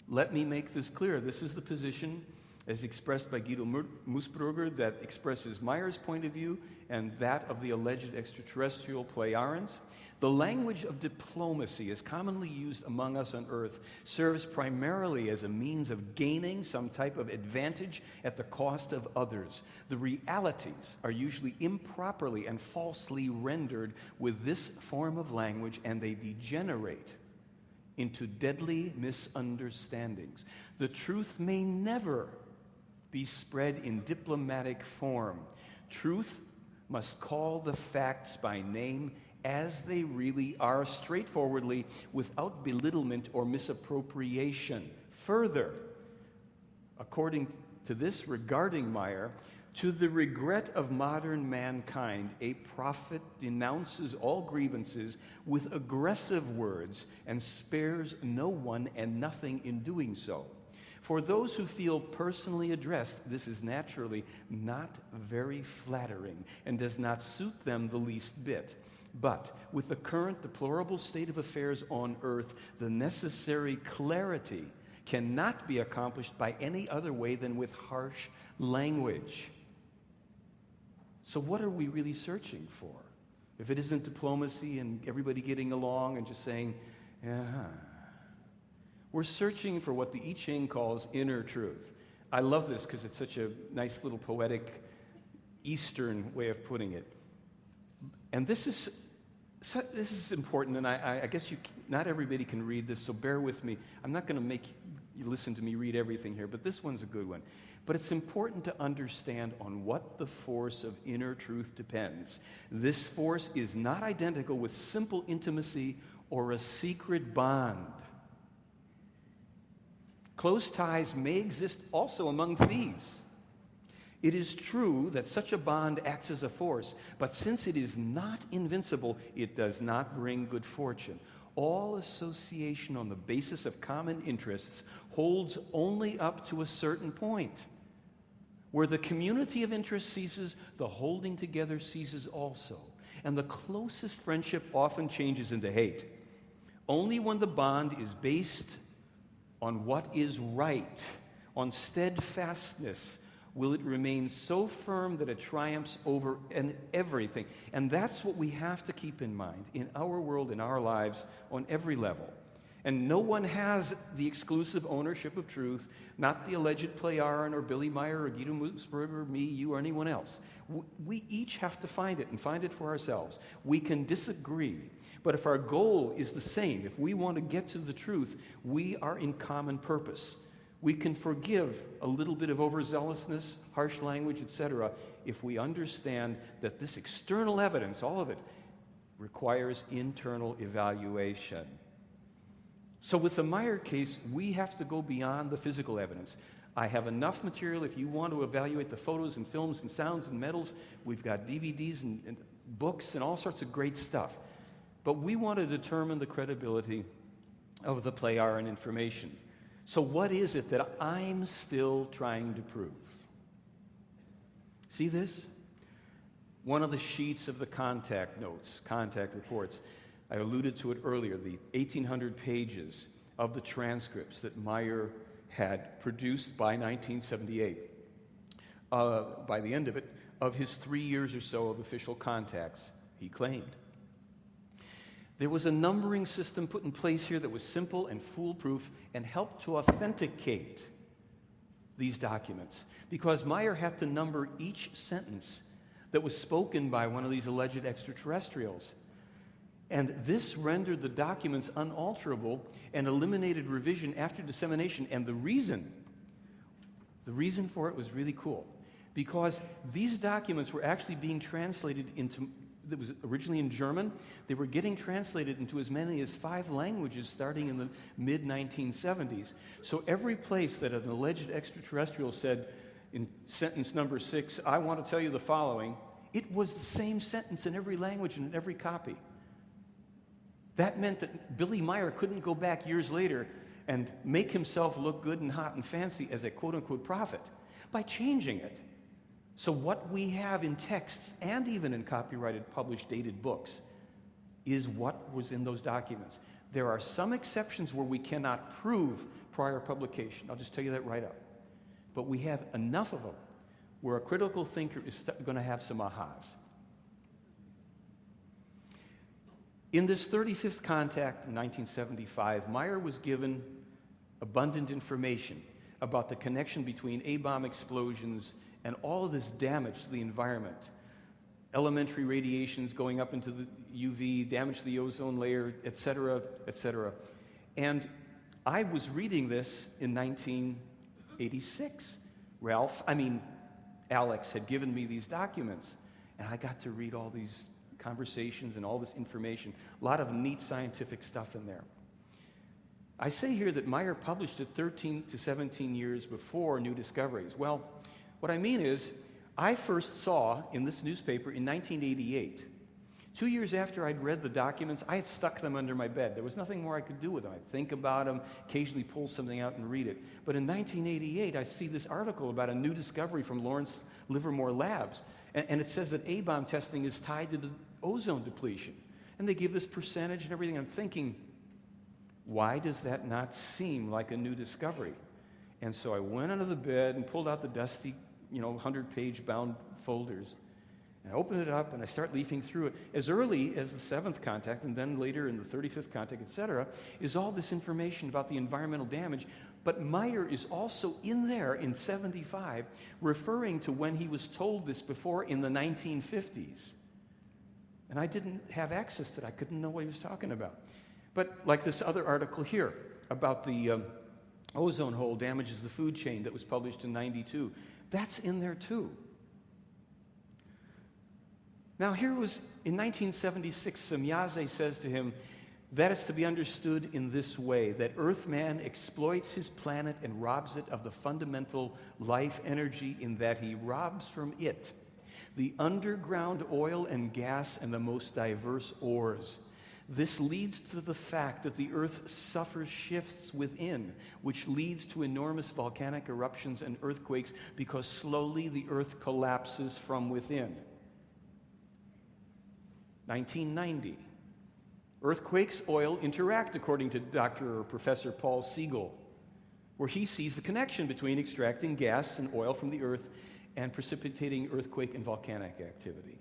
let me make this clear. This is the position as expressed by Guido Musburger that expresses Meier's point of view and that of the alleged extraterrestrial Pleiadians. The language of diplomacy, as commonly used among us on Earth, serves primarily as a means of gaining some type of advantage at the cost of others. The realities are usually improperly and falsely rendered with this form of language, and they degenerate into deadly misunderstandings. The truth may never be spread in diplomatic form. Truth must call the facts by name as they really are, straightforwardly, without belittlement or misappropriation. Further, according to this regarding Meier, to the regret of modern mankind, a prophet denounces all grievances with aggressive words and spares no one and nothing in doing so. For those who feel personally addressed, this is naturally not very flattering and does not suit them the least bit. But with the current deplorable state of affairs on Earth, the necessary clarity cannot be accomplished by any other way than with harsh language. So what are we really searching for? If it isn't diplomacy and everybody getting along and just saying, yeah. We're searching for what the I Ching calls inner truth. I love this because it's such a nice little poetic Eastern way of putting it. And this is important, and I guess not everybody can read this, so bear with me. I'm not going to make you listen to me read everything here, but this one's a good one. But it's important to understand on what the force of inner truth depends. This force is not identical with simple intimacy or a secret bond. Close ties may exist also among thieves. It is true that such a bond acts as a force, but since it is not invincible, it does not bring good fortune. All association on the basis of common interests holds only up to a certain point. Where the community of interest ceases, the holding together ceases also. And the closest friendship often changes into hate. Only when the bond is based on what is right, on steadfastness, will it remain so firm that it triumphs over everything. And that's what we have to keep in mind in our world, in our lives, on every level. And no one has the exclusive ownership of truth, not the alleged Playaran or Billy Meier or Guido Mutzberg or me, you, or anyone else. We each have to find it and find it for ourselves. We can disagree, but if our goal is the same, if we want to get to the truth, we are in common purpose. We can forgive a little bit of overzealousness, harsh language, etc., if we understand that this external evidence, all of it, requires internal evaluation. So with the Meier case, we have to go beyond the physical evidence. I have enough material if you want to evaluate the photos and films and sounds and metals. We've got DVDs and books and all sorts of great stuff. But we want to determine the credibility of the Playaran information. So what is it that I'm still trying to prove? See this? One of the sheets of the contact notes, contact reports. I alluded to it earlier, the 1,800 pages of the transcripts that Meier had produced by 1978. By the end of it, of his 3 years or so of official contacts, he claimed. There was a numbering system put in place here that was simple and foolproof and helped to authenticate these documents, because Meier had to number each sentence that was spoken by one of these alleged extraterrestrials. And this rendered the documents unalterable and eliminated revision after dissemination. And the reason for it was really cool, because these documents were actually being translated into, that was originally in German, they were getting translated into as many as 5 languages starting in the mid-1970s. So every place that an alleged extraterrestrial said in sentence number 6, I want to tell you the following, it was the same sentence in every language and in every copy. That meant that Billy Meier couldn't go back years later and make himself look good and hot and fancy as a quote-unquote prophet by changing it. So what we have in texts and even in copyrighted, published, dated books is what was in those documents. There are some exceptions where we cannot prove prior publication. I'll just tell you that right up. But we have enough of them where a critical thinker is going to have some ahas. In this 35th contact in 1975, Meier was given abundant information about the connection between A-bomb explosions and all of this damage to the environment. Elementary radiations going up into the UV, damage to the ozone layer, etc., etc. And I was reading this in 1986. Alex had given me these documents, and I got to read all these conversations and all this information. A lot of neat scientific stuff in there. I say here that Meier published it 13 to 17 years before new discoveries. Well, what I mean is, I first saw in this newspaper in 1988. 2 years after I'd read the documents, I had stuck them under my bed. There was nothing more I could do with them. I'd think about them, occasionally pull something out and read it. But in 1988, I see this article about a new discovery from Lawrence Livermore Labs. And it says that A-bomb testing is tied to the ozone depletion. And they give this percentage and everything. I'm thinking, Why does that not seem like a new discovery? And so I went under the bed and pulled out the dusty, 100-page bound folders. And I open it up and I start leafing through it. As early as the 7th contact and then later in the 35th contact, etc., is all this information about the environmental damage. But Meier is also in there in 75, referring to when he was told this before in the 1950s. And I didn't have access to that. I couldn't know what he was talking about. But like this other article here about the ozone hole damages the food chain that was published in 92, that's in there too. Now, here was, in 1976, Semyaze says to him, that is to be understood in this way, that Earthman exploits his planet and robs it of the fundamental life energy in that he robs from it the underground oil and gas and the most diverse ores. This leads to the fact that the Earth suffers shifts within, which leads to enormous volcanic eruptions and earthquakes because slowly the Earth collapses from within. 1990. Earthquakes, oil interact, according to Dr. or Professor Paul Siegel, where he sees the connection between extracting gas and oil from the Earth and precipitating earthquake and volcanic activity.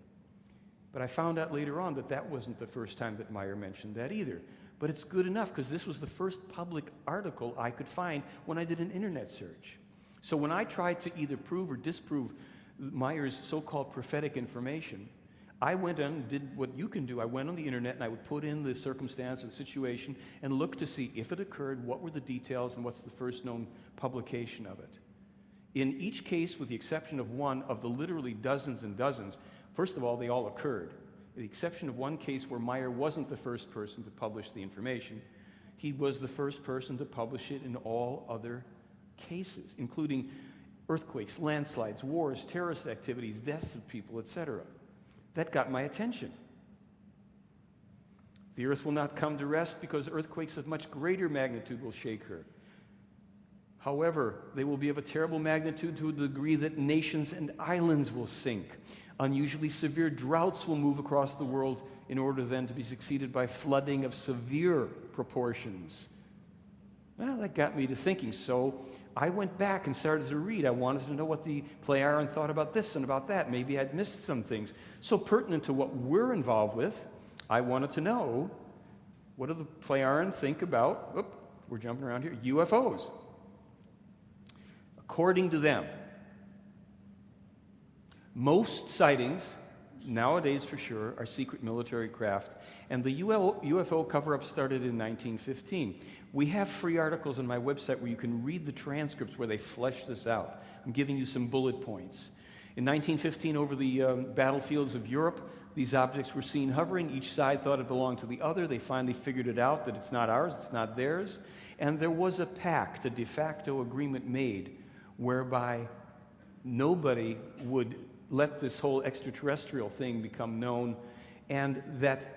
But I found out later on that that wasn't the first time that Meier mentioned that either. But it's good enough because this was the first public article I could find when I did an internet search. So when I tried to either prove or disprove Meier's so-called prophetic information, I went on and did what you can do. I went on the internet and I would put in the circumstance or the situation and look to see if it occurred, what were the details, and what's the first known publication of it. In each case, with the exception of one of the literally dozens and dozens, first of all, they all occurred. With the exception of one case where Meier wasn't the first person to publish the information, he was the first person to publish it in all other cases, including earthquakes, landslides, wars, terrorist activities, deaths of people, etc. That got my attention. The earth will not come to rest because earthquakes of much greater magnitude will shake her. However, they will be of a terrible magnitude to a degree that nations and islands will sink. Unusually severe droughts will move across the world in order then to be succeeded by flooding of severe proportions. Well, that got me to thinking, so I went back and started to read. I wanted to know what the Pleiaren thought about this and about that. Maybe I'd missed some things. So pertinent to what we're involved with, I wanted to know, what do the Pleiaren think about, we're jumping around here, UFOs? According to them, most sightings, nowadays for sure, are secret military craft, and the UFO cover-up started in 1915. We have free articles on my website where you can read the transcripts where they flesh this out. I'm giving you some bullet points. In 1915, over the battlefields of Europe, these objects were seen hovering. Each side thought it belonged to the other. They finally figured it out, that it's not ours, it's not theirs. And there was a pact, a de facto agreement made, whereby nobody would let this whole extraterrestrial thing become known, and that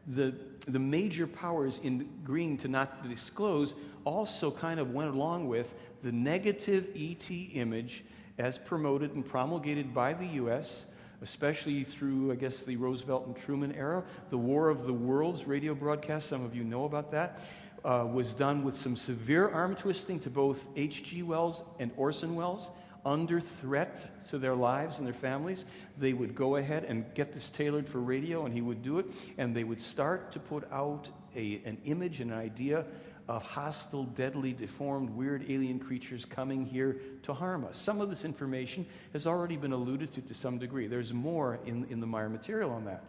the major powers in agreeing to not disclose also kind of went along with the negative ET image as promoted and promulgated by the U.S., especially through, I guess, the Roosevelt and Truman era. The War of the Worlds radio broadcast, some of you know about that, was done with some severe arm twisting to both H.G. Wells and Orson Welles. Under threat to their lives and their families, they would go ahead and get this tailored for radio, and he would do it, and they would start to put out an image and an idea of hostile, deadly, deformed, weird alien creatures coming here to harm us. Some of this information has already been alluded to some degree. There's more in the Meier material on that.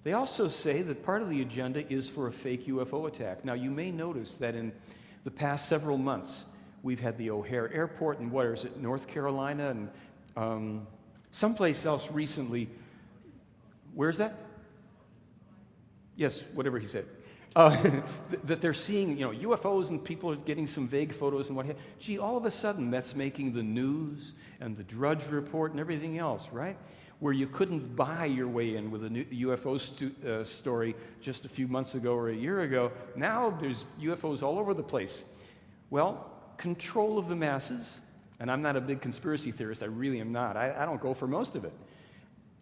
They also say that part of the agenda is for a fake UFO attack. Now, you may notice that in the past several months, we've had the O'Hare Airport, and what is it, North Carolina, and someplace else recently. Where's that? Yes, whatever he said. That they're seeing, UFOs, and people are getting some vague photos and what have you. Gee, all of a sudden, that's making the news and the Drudge Report and everything else, right? Where you couldn't buy your way in with a new UFO story just a few months ago or a year ago. Now there's UFOs all over the place. Well, control of the masses, and I'm not a big conspiracy theorist, I really am not. I don't go for most of it.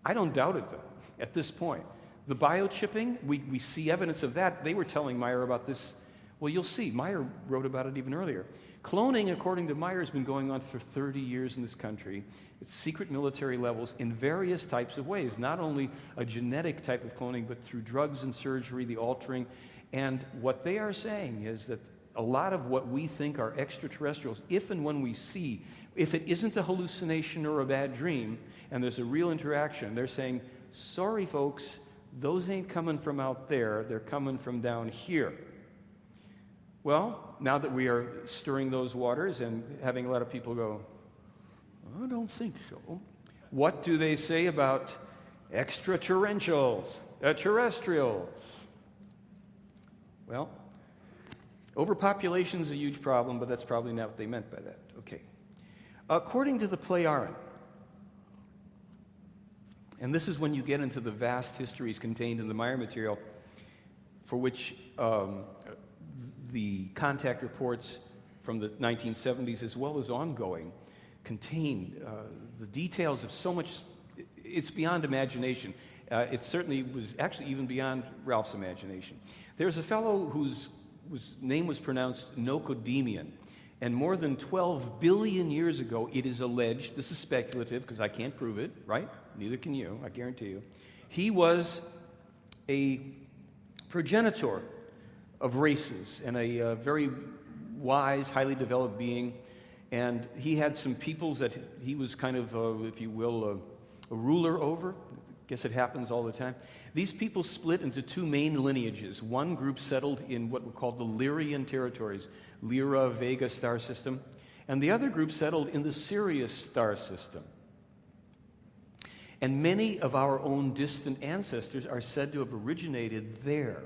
I don't doubt it, though, at this point. The biochipping, we see evidence of that. They were telling Meier about this, Well, you'll see. Meier wrote about it even earlier. Cloning, according to Meier, has been going on for 30 years in this country. It's secret military levels in various types of ways, not only a genetic type of cloning, but through drugs and surgery, the altering. And what they are saying is that a lot of what we think are extraterrestrials, if and when we see, if it isn't a hallucination or a bad dream, and there's a real interaction, they're saying, sorry folks, those ain't coming from out there, they're coming from down here. Well, now that we are stirring those waters and having a lot of people go, I don't think so, what do they say about extraterrestrials, terrestrials? Well, overpopulation is a huge problem, but that's probably not what they meant by that. Okay. According to the Pleiaren, and this is when you get into the vast histories contained in the Meier material, for which the contact reports from the 1970s, as well as ongoing, contain the details of so much. It's beyond imagination. It certainly was actually even beyond Ralph's imagination. There's a fellow whose name was pronounced Nocodemian, and more than 12 billion years ago, it is alleged, this is speculative because I can't prove it, right? Neither can you, I guarantee you. He was a progenitor of races and a very wise, highly developed being, and he had some peoples that he was kind of, if you will, a ruler over. Guess it happens all the time. These people split into two main lineages. One group settled in what were called the Lyrian territories, Lyra Vega star system, and the other group settled in the Sirius star system. And many of our own distant ancestors are said to have originated there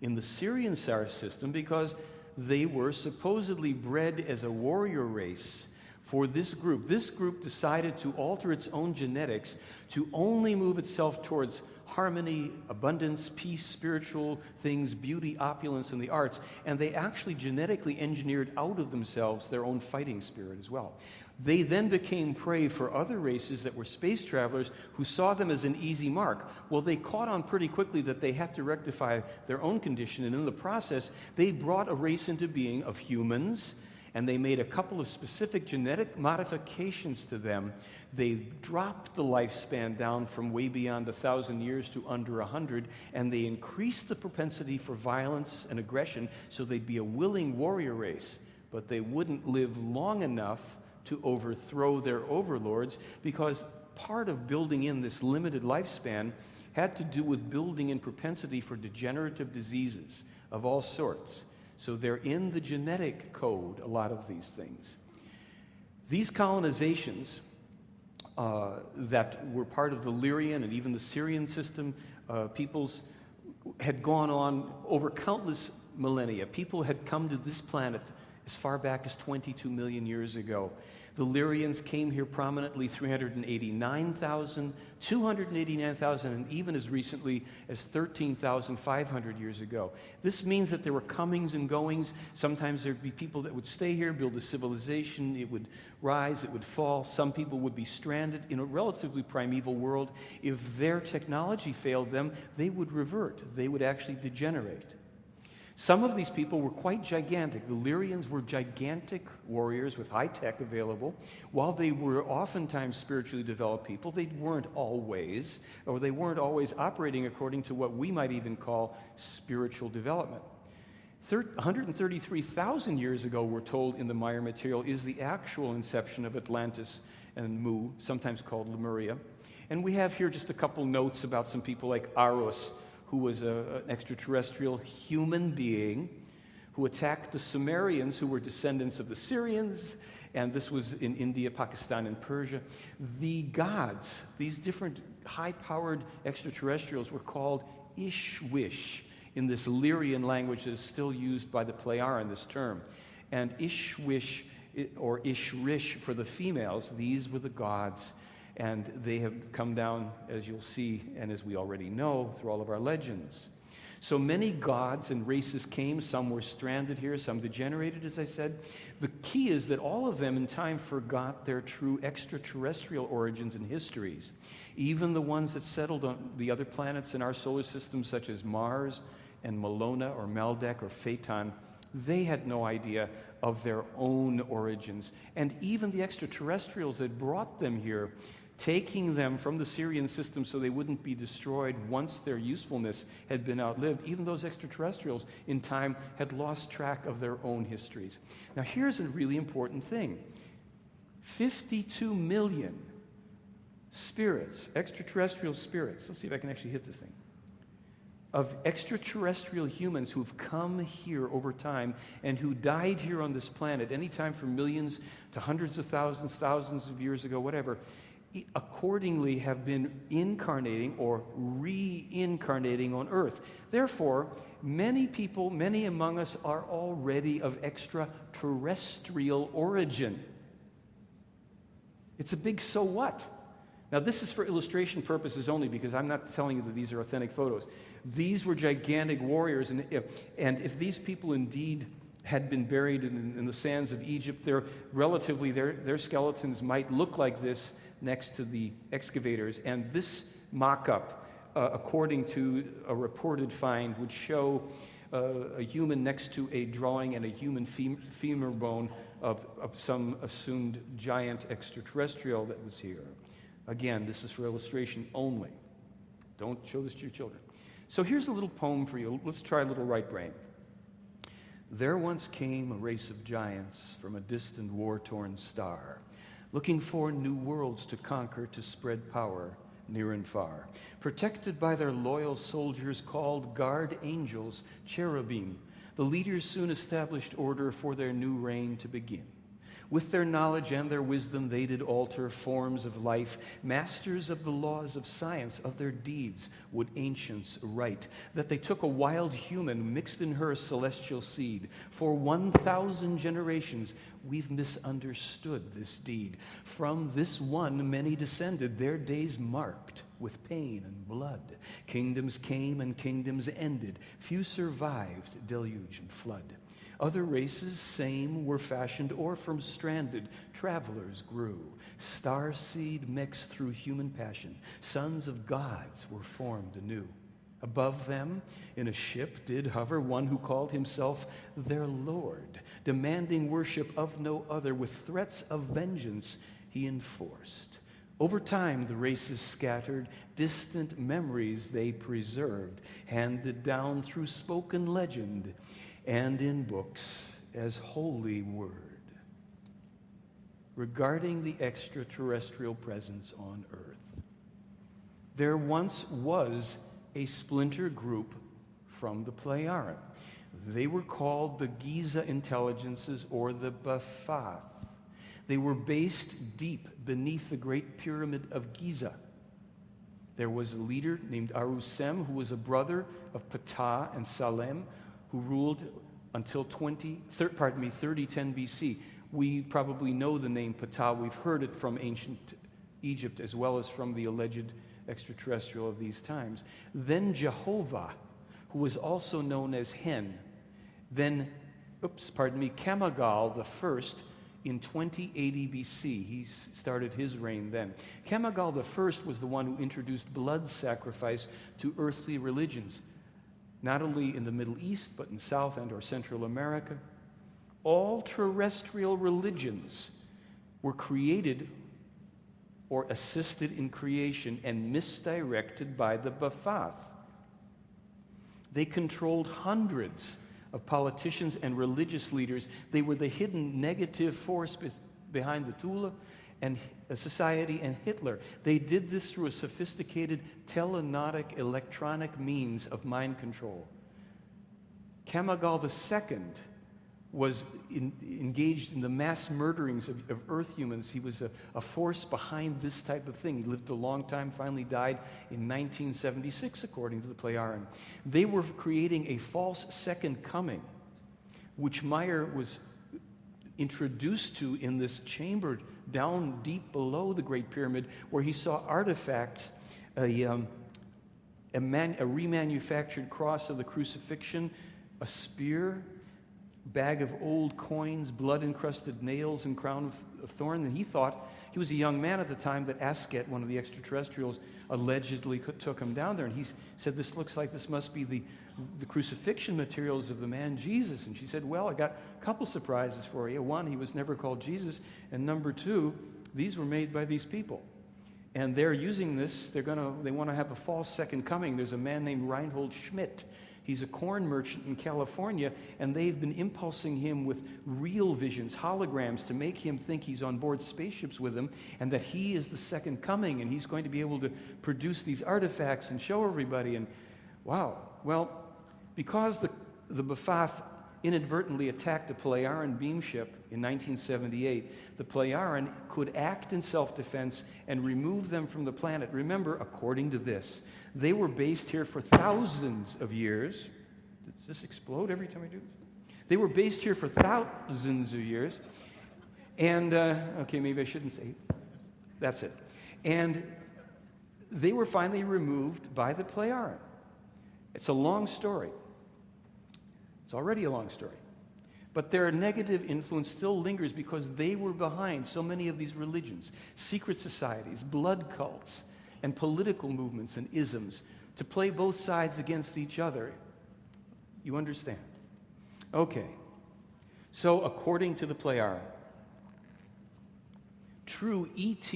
in the Sirian star system because they were supposedly bred as a warrior race for this group. This group decided to alter its own genetics to only move itself towards harmony, abundance, peace, spiritual things, beauty, opulence, and the arts, and they actually genetically engineered out of themselves their own fighting spirit as well. They then became prey for other races that were space travelers who saw them as an easy mark. Well, they caught on pretty quickly that they had to rectify their own condition, and in the process, they brought a race into being of humans, and they made a couple of specific genetic modifications to them. They dropped the lifespan down from way beyond 1,000 years to under 100, and they increased the propensity for violence and aggression so they'd be a willing warrior race, but they wouldn't live long enough to overthrow their overlords, because part of building in this limited lifespan had to do with building in propensity for degenerative diseases of all sorts. So they're in the genetic code, a lot of these things. These colonizations that were part of the Lyrian and even the Syrian system, peoples had gone on over countless millennia. People had come to this planet as far back as 22 million years ago. The Lyrians came here prominently 389,000, 289,000, and even as recently as 13,500 years ago. This means that there were comings and goings. Sometimes there'd be people that would stay here, build a civilization. It would rise, it would fall. Some people would be stranded in a relatively primeval world. If their technology failed them, they would revert. They would actually degenerate. Some of these people were quite gigantic. The Lyrians were gigantic warriors with high tech available. While they were oftentimes spiritually developed people, they weren't always operating according to what we might even call spiritual development. 133,000 years ago, we're told in the Meier material, is the actual inception of Atlantis and Mu, sometimes called Lemuria. And we have here just a couple notes about some people like Arus, who was an extraterrestrial human being who attacked the Sumerians, who were descendants of the Syrians, and this was in India, Pakistan, and Persia. The gods, these different high-powered extraterrestrials, were called Ishwish in this Lyrian language that is still used by the Pleiaren, this term. And Ishwish, or Ishrish for the females, these were the gods. And they have come down, as you'll see, and as we already know, through all of our legends. So many gods and races came. Some were stranded here, some degenerated, as I said. The key is that all of them in time forgot their true extraterrestrial origins and histories. Even the ones that settled on the other planets in our solar system, such as Mars and Malona or Maldek or Phaeton, They had no idea of their own origins. And even the extraterrestrials that brought them here, taking them from the Syrian system so they wouldn't be destroyed once their usefulness had been outlived, even those extraterrestrials in time had lost track of their own histories. Now here's a really important thing. 52 million spirits, extraterrestrial spirits, let's see if I can actually hit this thing, of extraterrestrial humans who've come here over time and who died here on this planet, anytime from millions to hundreds of thousands of years ago, whatever, accordingly have been incarnating or reincarnating on Earth. Therefore, many people, many among us, are already of extraterrestrial origin. It's a big so what? Now, this is for illustration purposes only, because I'm not telling you that these are authentic photos. These were gigantic warriors, and if these people indeed had been buried in the sands of Egypt, their skeletons might look like this next to the excavators. And this mock-up, according to a reported find, would show a human next to a drawing and a human femur bone of some assumed giant extraterrestrial that was here. Again, this is for illustration only. Don't show this to your children. So here's a little poem for you. Let's try a little right brain. There once came a race of giants from a distant war-torn star, looking for new worlds to conquer, to spread power near and far. Protected by their loyal soldiers called guard angels, cherubim, the leaders soon established order for their new reign to begin. With their knowledge and their wisdom, they did alter forms of life. Masters of the laws of science, of their deeds would ancients write, that they took a wild human, mixed in her celestial seed. For 1,000 generations, we've misunderstood this deed. From this one, many descended, their days marked with pain and blood. Kingdoms came and kingdoms ended. Few survived deluge and flood. Other races, same, were fashioned, or from stranded travelers grew. Star seed mixed through human passion. Sons of gods were formed anew. Above them, in a ship did hover one who called himself their Lord, demanding worship of no other. With threats of vengeance he enforced. Over time, the races scattered, distant memories they preserved, handed down through spoken legend and in books as holy word, regarding the extraterrestrial presence on Earth. There once was a splinter group from the Pleiaren. They were called the Giza Intelligences, or the Ba'ath. They were based deep beneath the Great Pyramid of Giza. There was a leader named Arusem, who was a brother of Ptah and Salem, who ruled until 3010 BC. We probably know the name Ptah. We've heard it from ancient Egypt as well as from the alleged extraterrestrial of these times. Then Jehovah, who was also known as Hen. Then, Kamagal the first in 2080 BC. He started his reign then. Kamagal the first was the one who introduced blood sacrifice to earthly religions, not only in the Middle East, but in South and or Central America. All terrestrial religions were created or assisted in creation and misdirected by the Ba'ath. They controlled hundreds of politicians and religious leaders. They were the hidden negative force behind the Tula and society and Hitler. They did this through a sophisticated telenotic electronic means of mind control. Kamagal II was engaged in the mass murderings of Earth humans. He was a force behind this type of thing. He lived a long time, finally died in 1976, according to the Pleiaren. They were creating a false second coming, which Meier was introduced to in this chamber down deep below the Great Pyramid, where he saw artifacts, a remanufactured cross of the crucifixion, a spear, bag of old coins, blood-encrusted nails, and crown of thorns. And he thought, he was a young man at the time, that Asket, one of the extraterrestrials, allegedly took him down there. And he said, this must be the crucifixion materials of the man Jesus. And she said, well, I got a couple surprises for you. One, he was never called Jesus. And number two, these were made by these people. And they're using this, they want to have a false second coming. There's a man named Reinhold Schmidt. He's a corn merchant in California, and they've been impulsing him with real visions, holograms, to make him think he's on board spaceships with him, and that he is the second coming, and he's going to be able to produce these artifacts and show everybody. And wow, well, because the B'Phath inadvertently attacked a Pleiaren beam ship in 1978, the Pleiaren could act in self-defense and remove them from the planet. Remember, according to this, they were based here for thousands of years. Does this explode every time I do this? They were based here for thousands of years. And, okay, maybe I shouldn't say, that's it. And they were finally removed by the Pleiaren. It's a long story. It's already a long story. But their negative influence still lingers because they were behind so many of these religions, secret societies, blood cults, and political movements and isms to play both sides against each other. You understand? Okay. So, according to the Pleiaren, true ET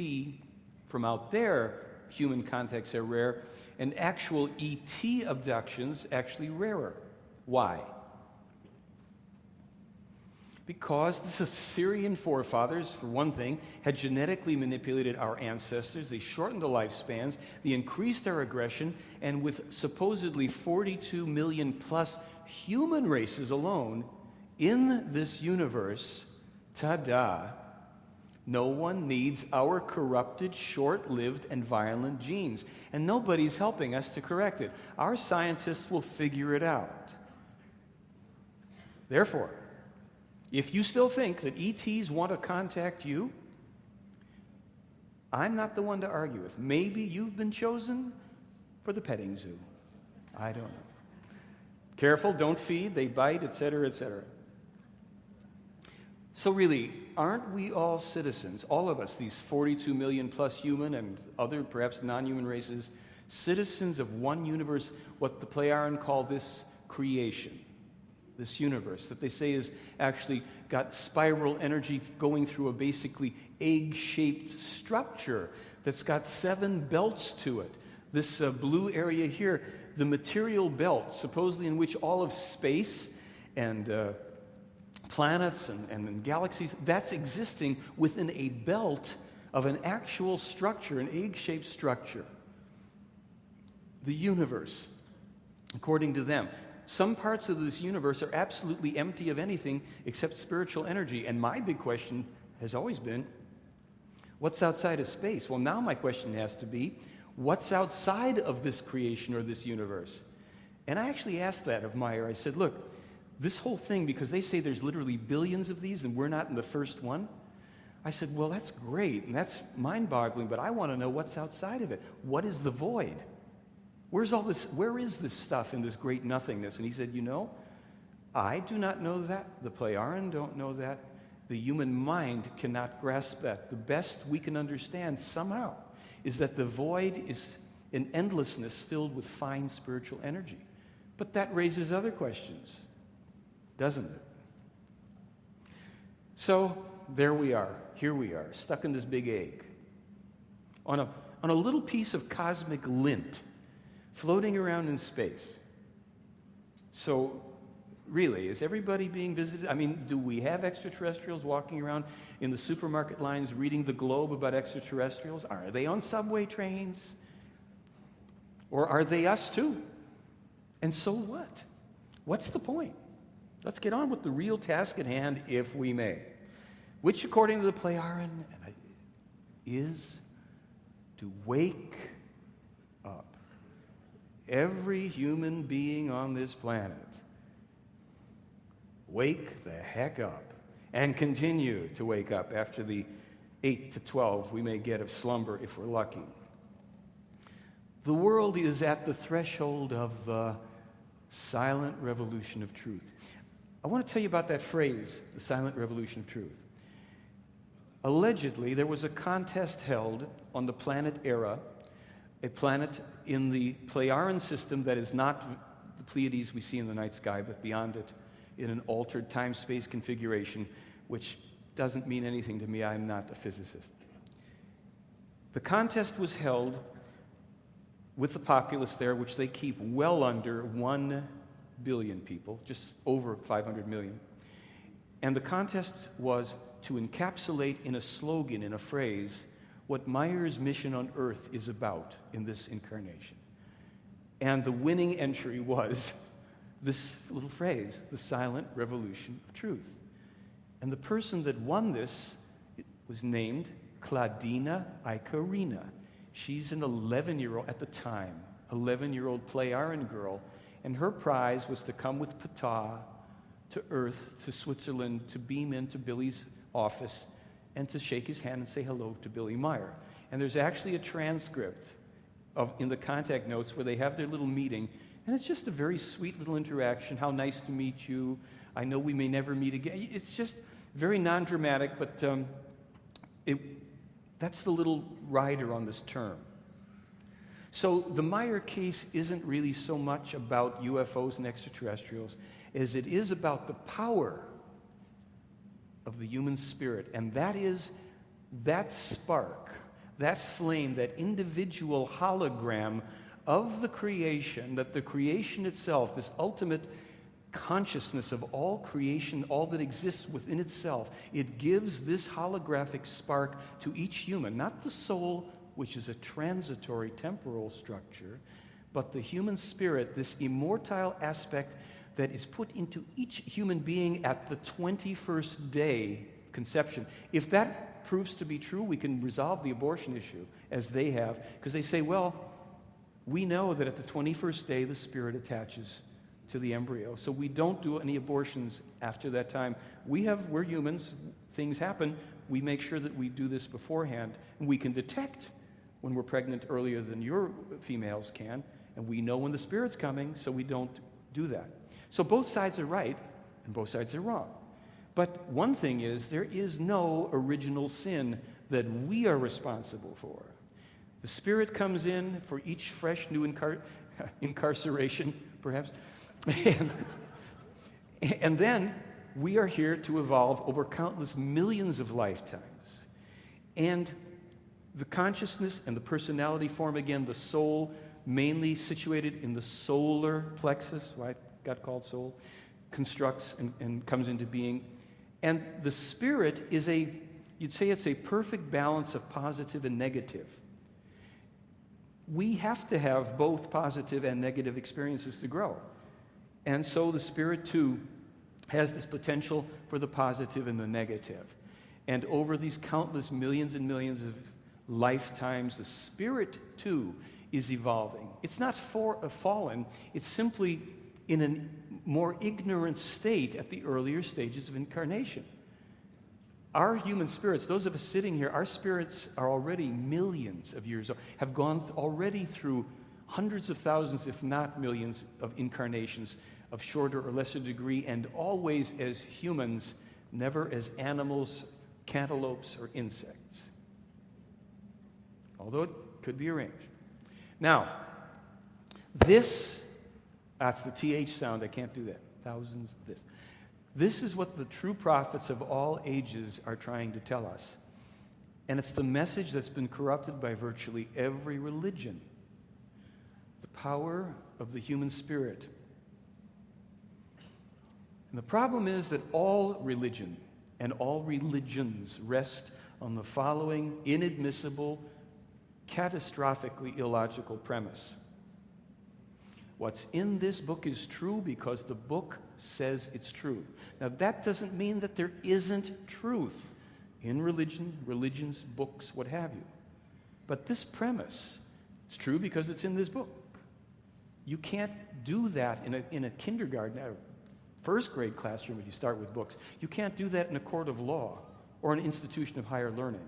from out there human contacts are rare, and actual ET abductions actually rarer. Why? Because the Assyrian forefathers, for one thing, had genetically manipulated our ancestors. They shortened the lifespans, they increased our aggression, and with supposedly 42 million plus human races alone in this universe, ta-da, no one needs our corrupted, short-lived, and violent genes. And nobody's helping us to correct it. Our scientists will figure it out. Therefore, if you still think that ETs want to contact you, I'm not the one to argue with. Maybe you've been chosen for the petting zoo. I don't know. Careful, don't feed, they bite, etc., etc. So really, aren't we all citizens, all of us, these 42 million plus human and other perhaps non-human races, citizens of one universe, what the Pleiaren call this creation? This universe that they say is actually got spiral energy going through a basically egg-shaped structure that's got 7 belts to it. This blue area here, the material belt, supposedly in which all of space and planets and galaxies, that's existing within a belt of an actual structure, an egg-shaped structure. The universe, according to them. Some parts of this universe are absolutely empty of anything except spiritual energy. And my big question has always been, what's outside of space? Well, now my question has to be, what's outside of this creation or this universe? And I actually asked that of Meier. I said, look, this whole thing, because they say there's literally billions of these and we're not in the first one. I said, well, that's great and that's mind-boggling, but I want to know what's outside of it. What is the void? Where is this stuff in this great nothingness? And he said, you know, I do not know that. The Pleiaren don't know that. The human mind cannot grasp that. The best we can understand somehow is that the void is an endlessness filled with fine spiritual energy. But that raises other questions, doesn't it? So there we are. Here we are, stuck in this big egg on a little piece of cosmic lint floating around in space. So, really, is everybody being visited? I mean, do we have extraterrestrials walking around in the supermarket lines reading the Globe about extraterrestrials? Are they on subway trains? Or are they us too? And so what? What's the point? Let's get on with the real task at hand, if we may. Which, according to the Pleiaren, is to wake up. Every human being on this planet, wake the heck up and continue to wake up after the 8 to 12 we may get of slumber if we're lucky. The world is at the threshold of the silent revolution of truth. I want to tell you about that phrase, the silent revolution of truth. Allegedly, there was a contest held on the planet Era, a planet in the Pleiadian system that is not the Pleiades we see in the night sky, but beyond it, in an altered time-space configuration, which doesn't mean anything to me. I'm not a physicist. The contest was held with the populace there, which they keep well under 1 billion people, just over 500 million. And the contest was to encapsulate in a slogan, in a phrase, what Meier's mission on Earth is about in this incarnation. And the winning entry was this little phrase, the silent revolution of truth. And the person that won this was named Claudina Icarina. She's an 11-year-old, at the time, 11-year-old Pleiadian girl, and her prize was to come with Ptah to Earth, to Switzerland, to beam into Billy's office, and to shake his hand and say hello to Billy Meier. And there's actually a transcript in the contact notes where they have their little meeting, and it's just a very sweet little interaction. How nice to meet you. I know we may never meet again. It's just very non-dramatic, but that's the little rider on this term. So the Meier case isn't really so much about UFOs and extraterrestrials as it is about the power of the human spirit. And that is that spark, that flame, that individual hologram of the creation, that the creation itself, this ultimate consciousness of all creation, all that exists within itself, it gives this holographic spark to each human, not the soul, which is a transitory temporal structure, but the human spirit, this immortal aspect that is put into each human being at the 21st day conception. If that proves to be true, we can resolve the abortion issue, as they have, because they say, well, we know that at the 21st day the spirit attaches to the embryo, so we don't do any abortions after that time. We're humans, things happen, we make sure that we do this beforehand, and we can detect when we're pregnant earlier than your females can, and we know when the spirit's coming, so we don't do that. So both sides are right, and both sides are wrong. But one thing is, there is no original sin that we are responsible for. The spirit comes in for each fresh new incarceration, perhaps, and then we are here to evolve over countless millions of lifetimes. And the consciousness and the personality form, again, the soul, mainly situated in the solar plexus, why it got called soul, constructs and comes into being. And the spirit is you'd say it's a perfect balance of positive and negative. We have to have both positive and negative experiences to grow. And so the spirit, too, has this potential for the positive and the negative. And over these countless millions and millions of lifetimes, the spirit, too, is evolving. It's not fallen, it's simply in a more ignorant state at the earlier stages of incarnation. Our human spirits, those of us sitting here, our spirits are already millions of years old, have gone already through hundreds of thousands, if not millions, of incarnations of shorter or lesser degree, and always as humans, never as animals, cantaloupes, or insects. Although it could be arranged. Now, that's the TH sound, I can't do that. Thousands of this. This is what the true prophets of all ages are trying to tell us. And it's the message that's been corrupted by virtually every religion. The power of the human spirit. And the problem is that all religion and all religions rest on the following inadmissible, catastrophically illogical premise. What's in this book is true because the book says it's true. Now, that doesn't mean that there isn't truth in religions, books, what have you. But this premise is true because it's in this book. You can't do that in a kindergarten, a first grade classroom if you start with books. You can't do that in a court of law or an institution of higher learning.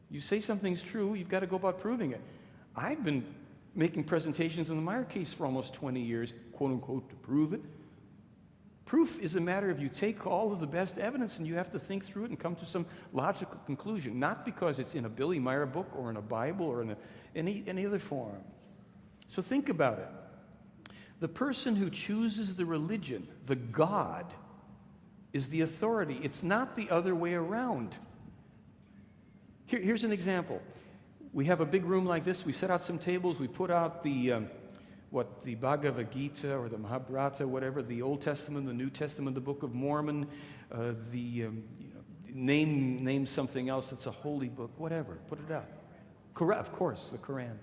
You say something's true, you've got to go about proving it. I've been making presentations in the Meier case for almost 20 years, quote unquote, to prove it. Proof is a matter of you take all of the best evidence and you have to think through it and come to some logical conclusion, not because it's in a Billy Meier book or in a Bible or in any other form. So think about it. The person who chooses the religion, the God, is the authority. It's not the other way around. Here's an example. We have a big room like this. We set out some tables. We put out the Bhagavad Gita or the Mahabharata, whatever, the Old Testament, the New Testament, the Book of Mormon, name something else that's a holy book, whatever. Put it out. Quran, of course, the Quran.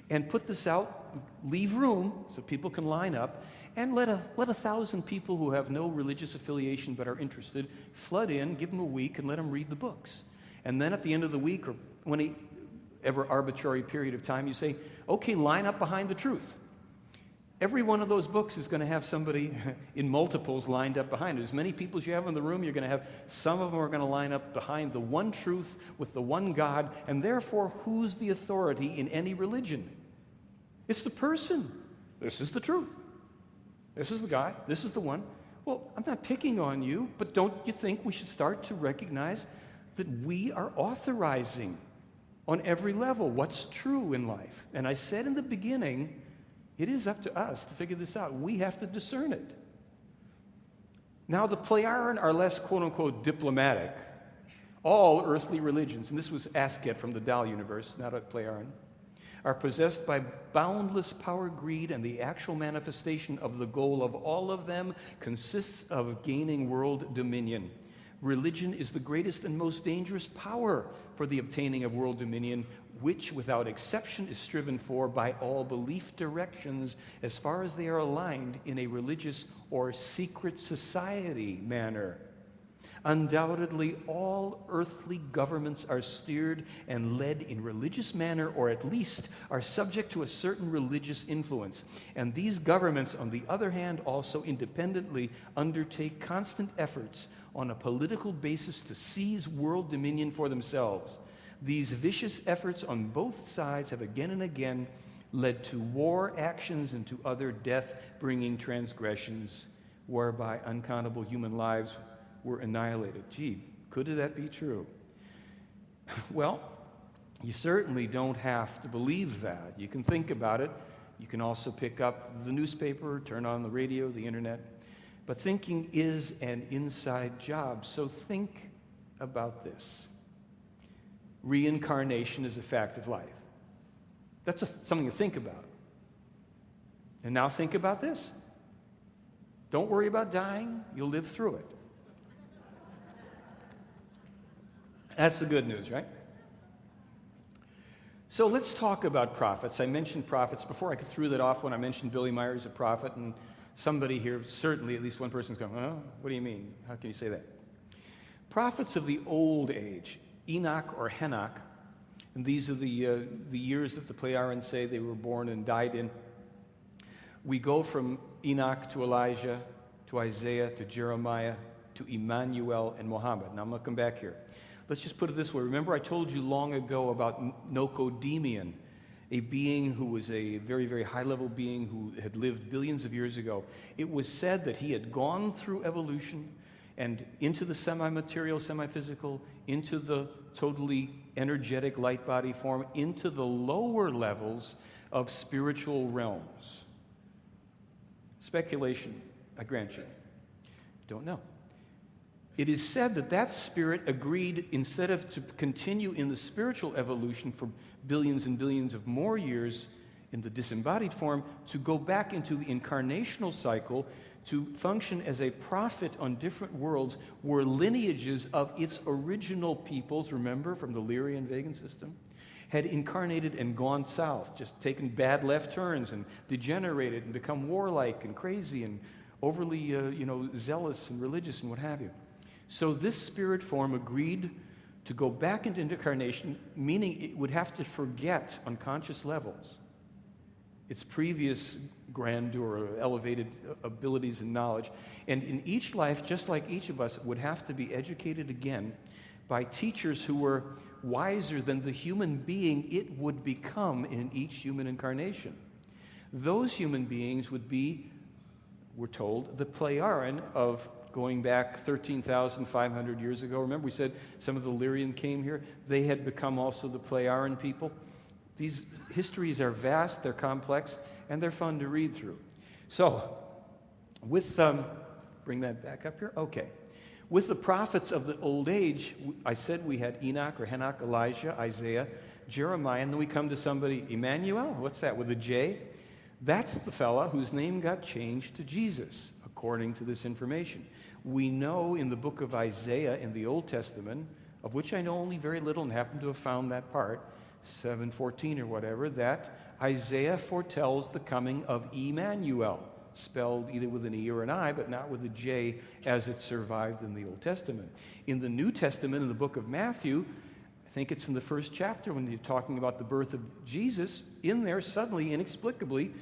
And put this out, leave room so people can line up, and let 1,000 people who have no religious affiliation but are interested flood in, give them a week, and let them read the books. And then at the end of the week, or whenever arbitrary period of time, you say, okay, line up behind the truth. Every one of those books is going to have somebody in multiples lined up behind it. As many people as you have in the room, you're going to have some of them are going to line up behind the one truth with the one God, and therefore, who's the authority in any religion? It's the person. This is the truth. This is the guy. This is the one. Well, I'm not picking on you, but don't you think we should start to recognize that we are authorizing on every level what's true in life? And I said in the beginning, it is up to us to figure this out. We have to discern it. Now, the Plejaren are less, quote-unquote, diplomatic. All earthly religions, and this was Asket from the Dal universe, not a Plejaren, are possessed by boundless power, greed, and the actual manifestation of the goal of all of them consists of gaining world dominion. Religion is the greatest and most dangerous power for the obtaining of world dominion, which without exception is striven for by all belief directions as far as they are aligned in a religious or secret society manner. Undoubtedly, all earthly governments are steered and led in religious manner, or at least are subject to a certain religious influence. And these governments, on the other hand, also independently undertake constant efforts on a political basis to seize world dominion for themselves. These vicious efforts on both sides have again and again led to war actions and to other death-bringing transgressions, whereby uncountable human lives were annihilated. Gee, could that be true? Well, you certainly don't have to believe that. You can think about it. You can also pick up the newspaper, turn on the radio, the internet. But thinking is an inside job, so think about this. Reincarnation is a fact of life. That's something to think about. And now think about this. Don't worry about dying. You'll live through it. That's the good news, right? So let's talk about prophets. I mentioned prophets before. I threw that off when I mentioned Billy Meier as a prophet, and somebody here, certainly at least one person's going, oh, what do you mean? How can you say that? Prophets of the old age, Enoch or Henoch, and these are the years that the Plejaren say they were born and died in. We go from Enoch to Elijah, to Isaiah, to Jeremiah, to Emmanuel and Muhammad. Now I'm going to come back here. Let's just put it this way. Remember I told you long ago about Nocodemian, a being who was a very, very high-level being who had lived billions of years ago. It was said that he had gone through evolution and into the semi-material, semi-physical, into the totally energetic light body form, into the lower levels of spiritual realms. Speculation, I grant you. Don't know. It is said that that spirit agreed, instead of to continue in the spiritual evolution for billions and billions of more years in the disembodied form, to go back into the incarnational cycle to function as a prophet on different worlds where lineages of its original peoples, remember, from the Lyrian Vegan system, had incarnated and gone south, just taken bad left turns and degenerated and become warlike and crazy and overly, zealous and religious and what have you. So this spirit form agreed to go back into incarnation, meaning it would have to forget on conscious levels its previous grandeur, elevated abilities and knowledge. And in each life, just like each of us, would have to be educated again by teachers who were wiser than the human being it would become in each human incarnation. Those human beings would we're told, the Pleiaren of going back 13,500 years ago. Remember we said some of the Lyrian came here? They had become also the Pleiaren people. These histories are vast, they're complex, and they're fun to read through. So, with, bring that back up here, okay. With the prophets of the old age, I said we had Enoch or Henoch, Elijah, Isaiah, Jeremiah, and then we come to somebody, Emmanuel, what's that, with a J? That's the fella whose name got changed to Jesus, according to this information. We know in the book of Isaiah in the Old Testament, of which I know only very little and happen to have found that part, 7:14 or whatever, that Isaiah foretells the coming of Emmanuel, spelled either with an E or an I, but not with a J as it survived in the Old Testament. In the New Testament, in the book of Matthew, I think it's in the first chapter when you're talking about the birth of Jesus, in there suddenly, inexplicably,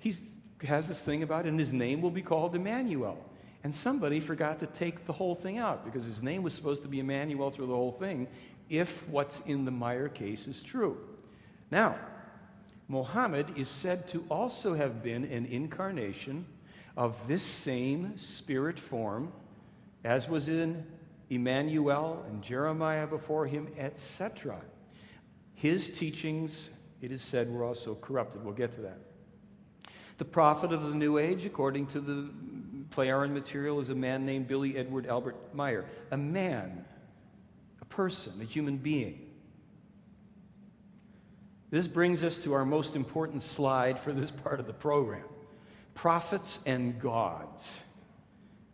he has this thing about, and his name will be called Emmanuel. And somebody forgot to take the whole thing out because his name was supposed to be Emmanuel through the whole thing, if what's in the Meier case is true. Now, Muhammad is said to also have been an incarnation of this same spirit form, as was in Emmanuel and Jeremiah before him, etc. His teachings, it is said, were also corrupted. We'll get to that. The prophet of the New Age, according to the Pleiaren material, is a man named Billy Edward Albert Meier. A man, a person, a human being. This brings us to our most important slide for this part of the program. Prophets and gods.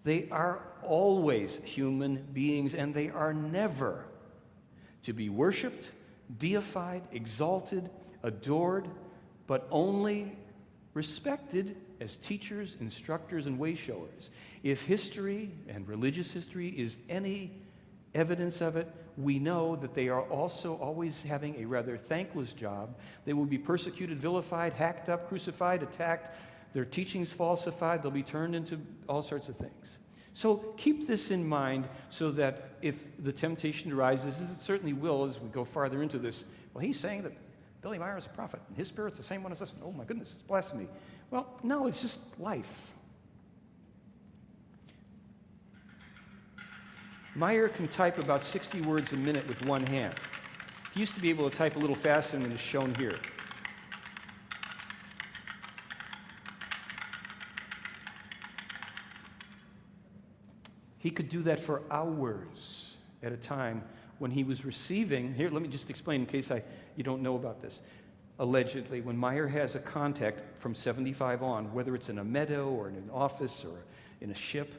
They are always human beings, and they are never to be worshipped, deified, exalted, adored, but only respected as teachers, instructors, and way-showers. If history and religious history is any evidence of it, we know that they are also always having a rather thankless job. They will be persecuted, vilified, hacked up, crucified, attacked, their teachings falsified, they'll be turned into all sorts of things. So keep this in mind so that if the temptation arises, as it certainly will as we go farther into this, well, he's saying that Billy Meier is a prophet, and his spirit's the same one as us. Oh my goodness, it's blasphemy. Well, no, it's just life. Meier can type about 60 words a minute with one hand. He used to be able to type a little faster than is shown here. He could do that for hours at a time when he was receiving. Here, let me just explain in case you don't know about this. Allegedly, when Meier has a contact from 75 on, whether it's in a meadow or in an office or in a ship,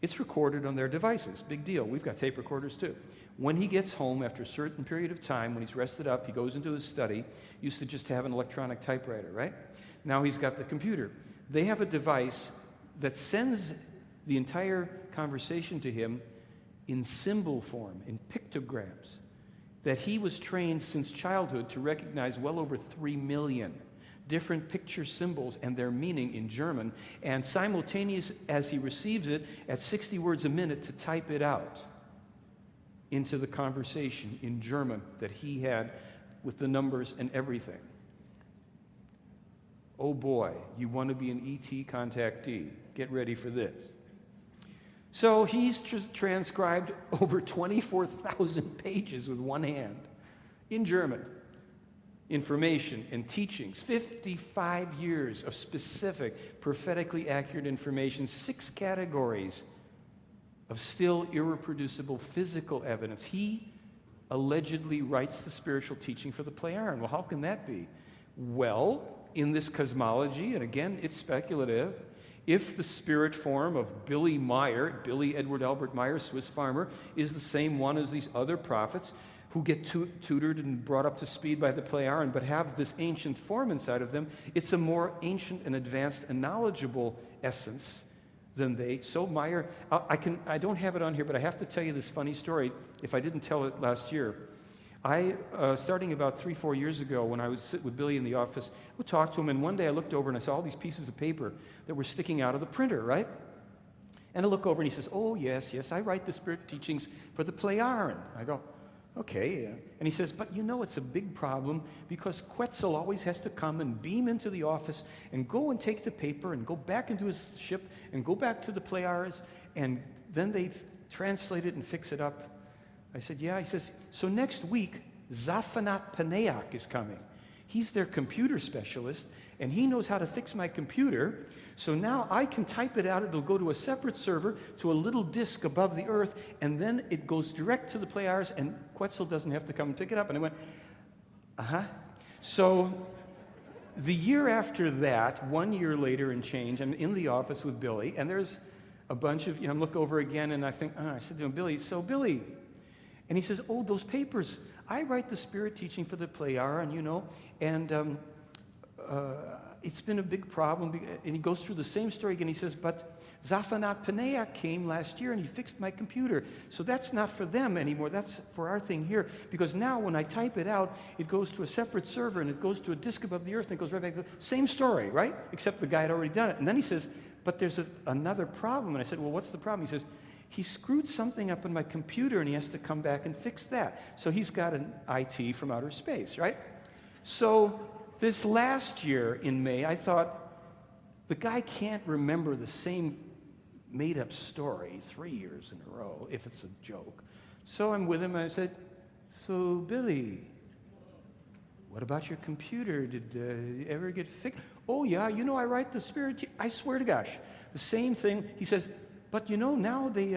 it's recorded on their devices. Big deal. We've got tape recorders too. When he gets home after a certain period of time, when he's rested up, he goes into his study. Used to just have an electronic typewriter, right? Now he's got the computer. They have a device that sends the entire conversation to him in symbol form, in pictograms, that he was trained since childhood to recognize well over 3 million different picture symbols and their meaning in German, and simultaneous as he receives it at 60 words a minute to type it out into the conversation in German that he had with the numbers and everything. Oh boy, you want to be an ET contactee. Get ready for this. So he's transcribed over 24,000 pages with one hand in German. Information and teachings, 55 years of specific, prophetically accurate information, 6 categories of still irreproducible physical evidence. He allegedly writes the spiritual teaching for the Pleiaren. Well, how can that be? Well, in this cosmology, and again, it's speculative, if the spirit form of Billy Meier, Billy Edward Albert Meier, Swiss farmer, is the same one as these other prophets who get tutored and brought up to speed by the Pleiaren, but have this ancient form inside of them, it's a more ancient and advanced and knowledgeable essence than they. So Meier, I don't have it on here, but I have to tell you this funny story. If I didn't tell it last year, starting about 3-4 years ago, when I would sit with Billy in the office, I would talk to him, and one day I looked over and I saw all these pieces of paper that were sticking out of the printer, right? And I look over and he says, "Oh, yes, I write the spirit teachings for the Pleiaren." I go, Okay. And he says, but you know it's a big problem because Quetzal always has to come and beam into the office and go and take the paper and go back into his ship and go back to the Pleiades, and then they translate it and fix it up. I said, yeah. He says, so next week, Zafanat Paneak is coming. He's their computer specialist, and he knows how to fix my computer. So now I can type it out. It'll go to a separate server, to a little disk above the earth, and then it goes direct to the Pleiades, and Quetzal doesn't have to come and pick it up. And I went, uh-huh. So the year after that, 1 year later and change, I'm in the office with Billy, and there's a bunch of, I look over again, and I think, I said to him, Billy, and he says, oh, those papers, I write the spirit teaching for the Pleiaren, and it's been a big problem. And he goes through the same story again. He says, but Zafanat Paneak came last year and he fixed my computer. So that's not for them anymore. That's for our thing here. Because now when I type it out, it goes to a separate server and it goes to a disk above the earth and it goes right back to the same story, right? Except the guy had already done it. And then he says, but there's another problem. And I said, well, what's the problem? He says, he screwed something up in my computer and he has to come back and fix that. So he's got an IT from outer space, right? So this last year in May, I thought, the guy can't remember the same made-up story 3 years in a row if it's a joke. So I'm with him and I said, so Billy, what about your computer? Did it ever get fixed? Oh yeah, I write the spirit. I swear to gosh, the same thing. He says, but now he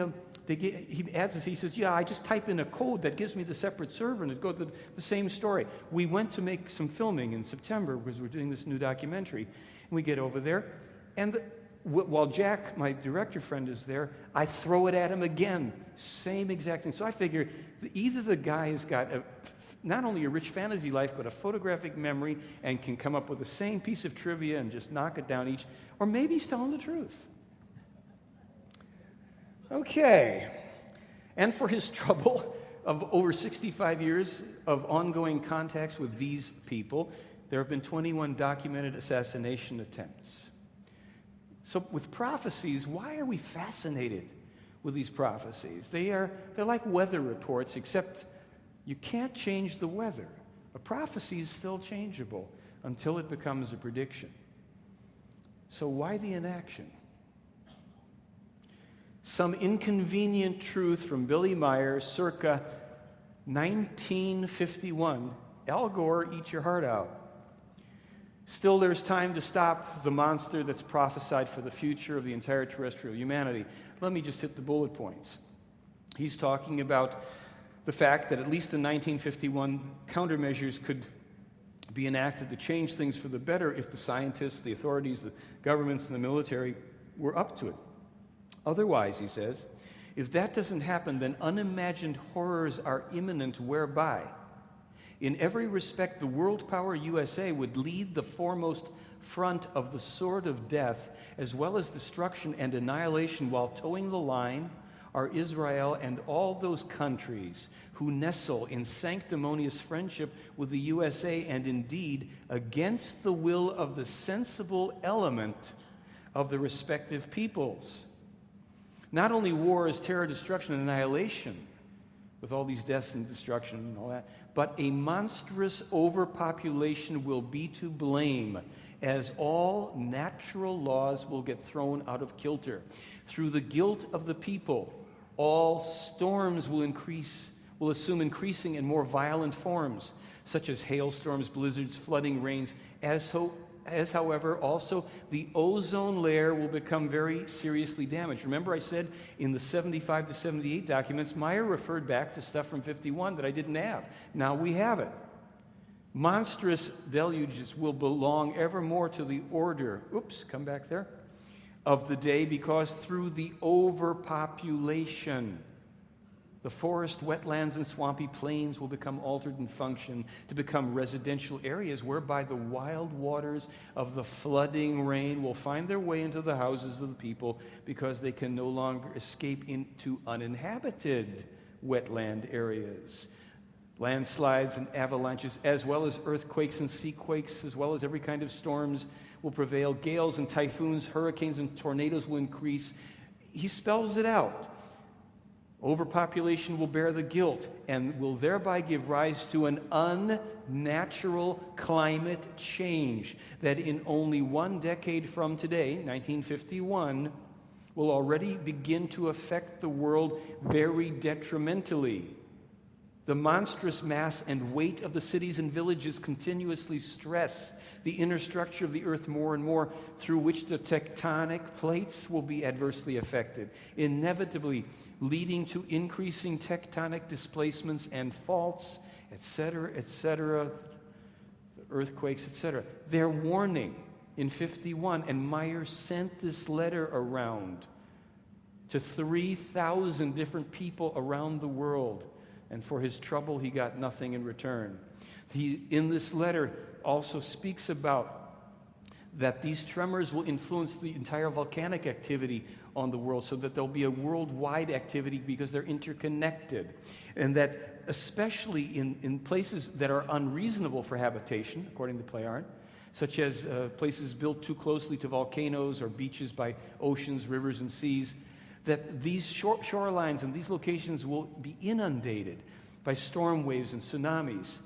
adds this, he says, yeah, I just type in a code that gives me the separate server and it goes to the same story. We went to make some filming in September because we're doing this new documentary. And we get over there, and while Jack, my director friend, is there, I throw it at him again. Same exact thing. So I figure either the guy has got not only a rich fantasy life, but a photographic memory and can come up with the same piece of trivia and just knock it down each, or maybe he's telling the truth. Okay, and for his trouble of over 65 years of ongoing contacts with these people, there have been 21 documented assassination attempts. So with prophecies, why are we fascinated with these prophecies? They're like weather reports, except you can't change the weather. A prophecy is still changeable until it becomes a prediction. So why the inaction? Some inconvenient truth from Billy Meier, circa 1951. Al Gore, eat your heart out. Still, there's time to stop the monster that's prophesied for the future of the entire terrestrial humanity. Let me just hit the bullet points. He's talking about the fact that at least in 1951, countermeasures could be enacted to change things for the better if the scientists, the authorities, the governments, and the military were up to it. Otherwise, he says, if that doesn't happen, then unimagined horrors are imminent, whereby, in every respect, the world power USA would lead the foremost front of the sword of death, as well as destruction and annihilation, while towing the line are Israel and all those countries who nestle in sanctimonious friendship with the USA, and indeed against the will of the sensible element of the respective peoples. Not only wars, terror, destruction, and annihilation, with all these deaths and destruction and all that, but a monstrous overpopulation will be to blame, as all natural laws will get thrown out of kilter. Through the guilt of the people, all storms will assume increasing and more violent forms, such as hailstorms, blizzards, flooding, rains, as however, also the ozone layer will become very seriously damaged. Remember I said in the 75 to 78 documents, Meier referred back to stuff from 51 that I didn't have. Now we have it. Monstrous deluges will belong evermore to the order, come back there, of the day, because through the overpopulation, the forest, wetlands, and swampy plains will become altered in function to become residential areas whereby the wild waters of the flooding rain will find their way into the houses of the people because they can no longer escape into uninhabited wetland areas. Landslides and avalanches, as well as earthquakes and seaquakes, as well as every kind of storms will prevail. Gales and typhoons, hurricanes and tornadoes will increase. He spells it out. Overpopulation will bear the guilt and will thereby give rise to an unnatural climate change that in only 1 decade from today, 1951, will already begin to affect the world very detrimentally. The monstrous mass and weight of the cities and villages continuously stress the inner structure of the earth more and more, through which the tectonic plates will be adversely affected, inevitably leading to increasing tectonic displacements and faults, etc., earthquakes, etc. They're warning in 51, and Meier sent this letter around to 3,000 different people around the world, and for his trouble he got nothing in return. He, in this letter, also speaks about that these tremors will influence the entire volcanic activity on the world, so that there'll be a worldwide activity because they're interconnected, and that especially in places that are unreasonable for habitation, according to Pleyard, such as places built too closely to volcanoes or beaches by oceans, rivers, and seas, that these shorelines and these locations will be inundated by storm waves and tsunamis,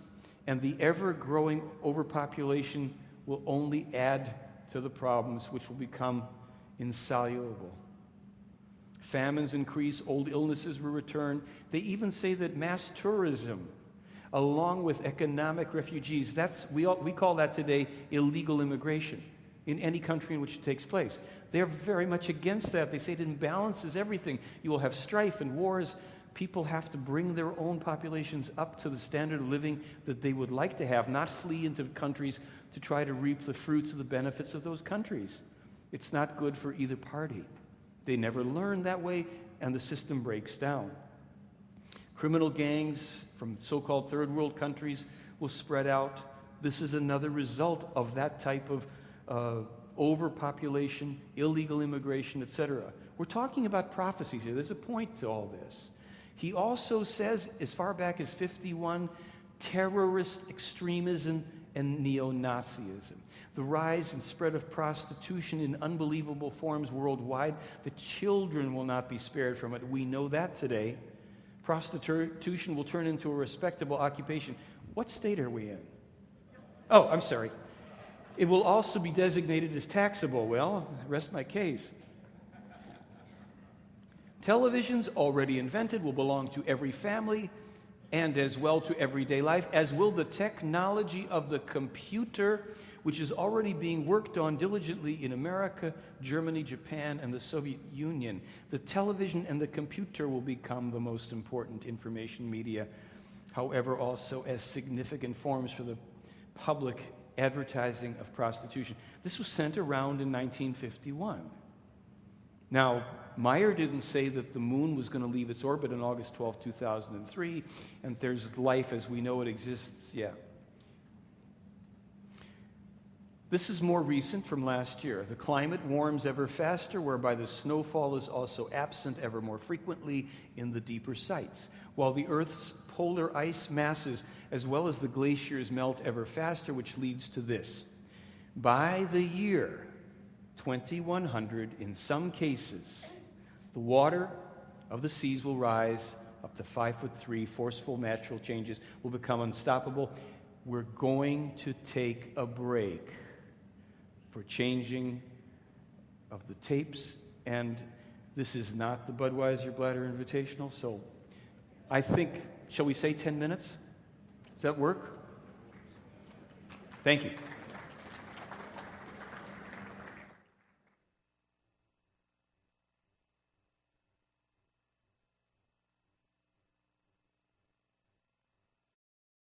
and the ever-growing overpopulation will only add to the problems, which will become insoluble. Famines increase, old illnesses will return. They even say that mass tourism, along with economic refugees, we call that today illegal immigration in any country in which it takes place. They're very much against that. They say it imbalances everything. You will have strife and wars. People have to bring their own populations up to the standard of living that they would like to have, not flee into countries to try to reap the fruits of the benefits of those countries. It's not good for either party. They never learn that way, and the system breaks down. Criminal gangs from so-called third world countries will spread out. This is another result of that type of overpopulation, illegal immigration, etc. We're talking about prophecies here. There's a point to all this. He also says, as far back as 51, terrorist extremism and neo-Nazism. The rise and spread of prostitution in unbelievable forms worldwide. The children will not be spared from it. We know that today. Prostitution will turn into a respectable occupation. What state are we in? Oh, I'm sorry. It will also be designated as taxable. Well, rest my case. Televisions, already invented, will belong to every family and as well to everyday life, as will the technology of the computer, which is already being worked on diligently in America, Germany, Japan, and the Soviet Union. The television and the computer will become the most important information media, however, also as significant forms for the public advertising of prostitution. This was sent around in 1951. Now, Meier didn't say that the moon was going to leave its orbit on August 12, 2003, and there's life as we know it exists yet. This is more recent, from last year. The climate warms ever faster, whereby the snowfall is also absent ever more frequently in the deeper sites, while the Earth's polar ice masses as well as the glaciers melt ever faster, which leads to this. By the year 2100, in some cases, the water of the seas will rise up to 5'3". Forceful natural changes will become unstoppable. We're going to take a break for changing of the tapes, and this is not the Budweiser Bladder Invitational, so I think, shall we say 10 minutes? Does that work? Thank you.